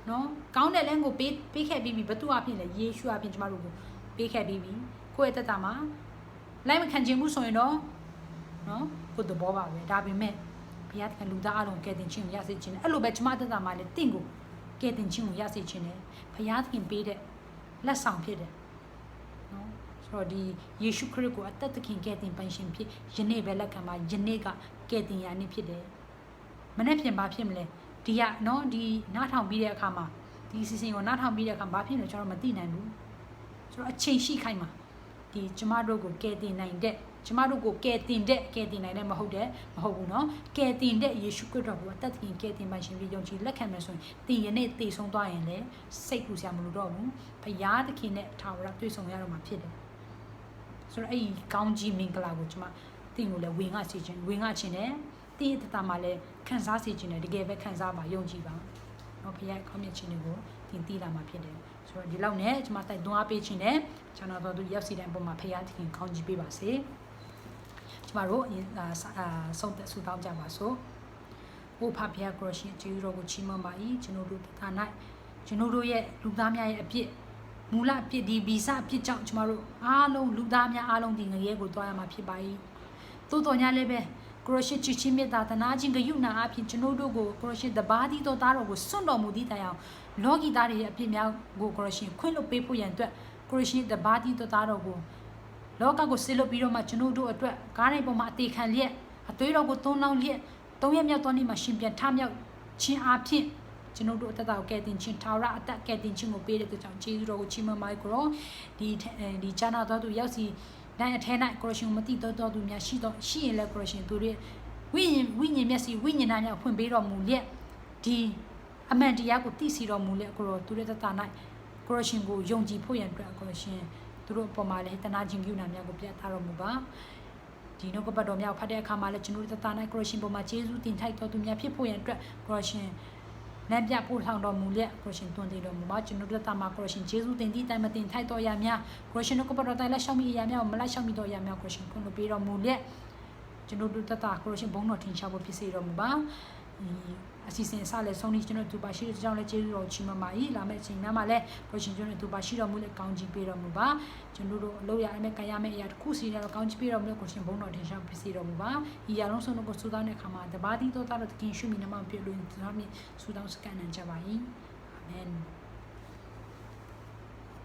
နော်ကောင်းတဲ့လမ်းကိုပေးခဲ့ပြီးပြီဘသူအဖြစ်လဲယေရှုအဖြစ်ကျမတို့ကိုပေးခဲ့ပြီးပြီကိုယ့်ရဲ့တက်တာမှာလိုက်မခံခြင်းဘူးဆိုရင်တော့နော်ကိုယ်တဘောပါပဲဒါပေမဲ့ဘုရားသခင်လူသားအလုံးကယ်တင်ခြင်းကိုရစေခြင်းနဲ့အဲ့လိုပဲကျမတက်တာမှာလည်းတင့်ကိုကယ်တင်ခြင်းကိုရစေခြင်းနဲ့ဘုရားသခင်ပေးတဲ့လက်ဆောင်ဖြစ်တယ်နော်ဆိုတော့ဒီယေရှုခရစ်ကိုအသက်သခင်ကယ်တင်ပိုင်ရှင်ဖြစ်ယနေ့ပဲလက်ခံပါယနေ့ကကယ်တင်ရာနေ့ဖြစ်တယ်မနေ့ပြင်ဘာဖြစ်မလဲဒီကနော်ဒီနားထောင်ပြီးတဲ့အခါမှာဒီစီစဉ်ကိုနားထောင်ပြီးတဲ့အခါဘာဖြစ်လဲကျွန်တော်မသိနိုင်ဘူးဆိုတော့အချိန်ရှိခိုင်းမှာဒီကျမတို့ကိုကယ်တင်နိုင်တဲ့ကျမတို့ကိုကယ်တင်နိုင်တဲ့မဟုတ်ဘူးเนาะကယ်တင်တဲ့ယေရှုခရစ်တော်ကိုအသက်သခင်ကယ်တင်ပါရှင်ပြီးယုံကြည်လက်ခံမယ်ဆိုရင်သင်ယနေ့တည်ဆုံးသွားရင်လည်းစိတ်ပူစရာမလိုတော့ဘူးဘုရားသခင်နဲ့ထာဝရတွေ့ဆုံရတော့မှာဖြစ်တယ်ဆိုတော့အဲ့ဒီကောင်းကြီးမင်္ဂလာကိုကျမသင်ကိုလည်းဝင်ငါခြင်းနဲ့သင်ရဲ့တမှာလည်းခံစားစေခြင်းနဲ့တကယ်ပဲခံစားပါယုံကြည်ပါเนาะဘုရားကောင်းမြတ်ခြင်းတွေကိုသင်သိလာမှာဖြစ်တယ်ဆိုတော့ဒီလောက်နဲ့ကျမတိုက်တွန်းအားပေးခြင်းနဲ့ကျွန်တော်တို့ရောက်စီတဲ့အပေါ်မှာဘုရားသခင်ကောင်းကြီးပေးပါစေကျမတို့ဆုံးသက်ဆုတောင်းကြပါစို့။ဘုရားဖျားကရရှင်ကျေးဇူးတော်ကိုချီးမွမ်းပါ၏ကျွန်တော်တို့ဒါ၌ကျွန်တော်တို့ရဲ့လူသားများရဲ့အပြစ်မူလအပြစ်ဒီဗီဇအပြစ်ကြောင့်ကျမတို့အားလုံးလူသားများအားလုံးဒီငရဲကိုတွားရမှာဖြစ်ပါ၏။သို့တော်ညာလည်းပဲကရရှင်ချစ်ချင်းမြတ်တာသနာချင်းဂယုဏအဖြစ်ကျွန်တော်တို့ကိုကရရှင်တပါးသီးသောသားတော်ကိုစွန့်တော်မူသည့်တိုင်အောင်လောကီသားတွေရဲ့အပြစ်များကိုကရရှင်ခွင့်လွှတ်ပေးဖို့ရန်အတွက်ကရရှင်တပါးသီးသောသားတော်ကိုလောကကိုဆေးလို့ပြီးတော့မှကျွန်တော်တို့အတွက်ကားတိုင်းပေါ်မှာအသေးခံလျက်အသွေးတော်ကိုသုံးလောင်းလျက်၃ရက်မြောက်သောနေ့မှာရှင်ပြန်ထမြောက်ခြင်းအဖြစ်ကျွန်တော်တို့အသက်တာကိုကယ်တင်ခြင်းထာဝရအသက်ကယ်တင်ခြင်းကိုပေးတဲ့အတွက်ကြောင့်ကျေးဇူးတော်ကိုချီးမွမ်းပါကြရောဒီချာနာတော်သူရောက်စီ တိုင်းအထဲ၌ကိုရရှင်မတိတော်သူများရှိရင်လည်းကိုရရှင်သူတွေဝိညာဉ်မျက်စိဝိညာဉ်သားများဖွင့်ပေးတော်မူလျက်ဒီအမှန်တရားကိုသိစေတော်မူလျက်ကိုရသူတွေတတ၌ကိုရရှင်ကိုယုံကြည်ဖို့ရန်အတွက်ကိုရရှင်သူတို့အပေါ်မှာလည်းတနာခြင်းပြုနာများကိုပြသတော်မူပါဒီနှုတ်ကပတ်တော်များဖတ်တဲ့အခါမှာလည်းကျွန်တော်တို့တတ၌ကိုရရှင်ပေါ်မှာယေရှုတင်ထိုက်တော်သူများဖြစ်ဖို့ရန်အတွက်ကိုရရှင်လမ်းပြပို့ဆောင်တော်မူလျက်ကိုရှင်တွင်တည်တော်မူပါကျွန်တော်တို့တမကိုရှင်ယေရှုတင်သည့်တိုင်မတင်ထိုက်တော်ရများကိုရှင်တို့ကပတော်တိုင်လက်ရှောက်မိအရာများမလိုက်ရှောက်မိတော်ရများကိုရှင်ခွင့်လို့ပေးတော်မူလျက်ကျွန်တော်တို့တကိုရှင်ဘုန်းတော်ထင်ရှားဖို့ဖြစ်စေတော်မူပါအစီအစဉ်အစလည်းဆုံးနေကျွန်တော်တို့ပါရှိတဲ့ကြောင့်လည်းယေရှုတော်ချီးမွမ်းပါ၏လာမယ့်အချိန်များမှာလည်းကိုရှင်ကျွန်တော်တို့ပါရှိတော်မူတဲ့ကောင်းချီးပေးတော်မူပါကျွန်တော်တို့အလုပ်ရမယ့်ကြံရမယ့်အရာတစ်ခုစီတော့ကောင်းချီးပေးတော်မူတဲ့ကိုရှင်ဘုန်းတော်ထင်ရှားဖြစ်စေတော်မူပါဤအလုံးစုံတို့ကိုစူးစမ်းတဲ့အခါမှာတပါးသီးသောသားတော်သခင်ရှုမိနမပြုလို့သူတို့မြင်စူးတောင်းစကန်နိုင်ကြပါ၏အာမင်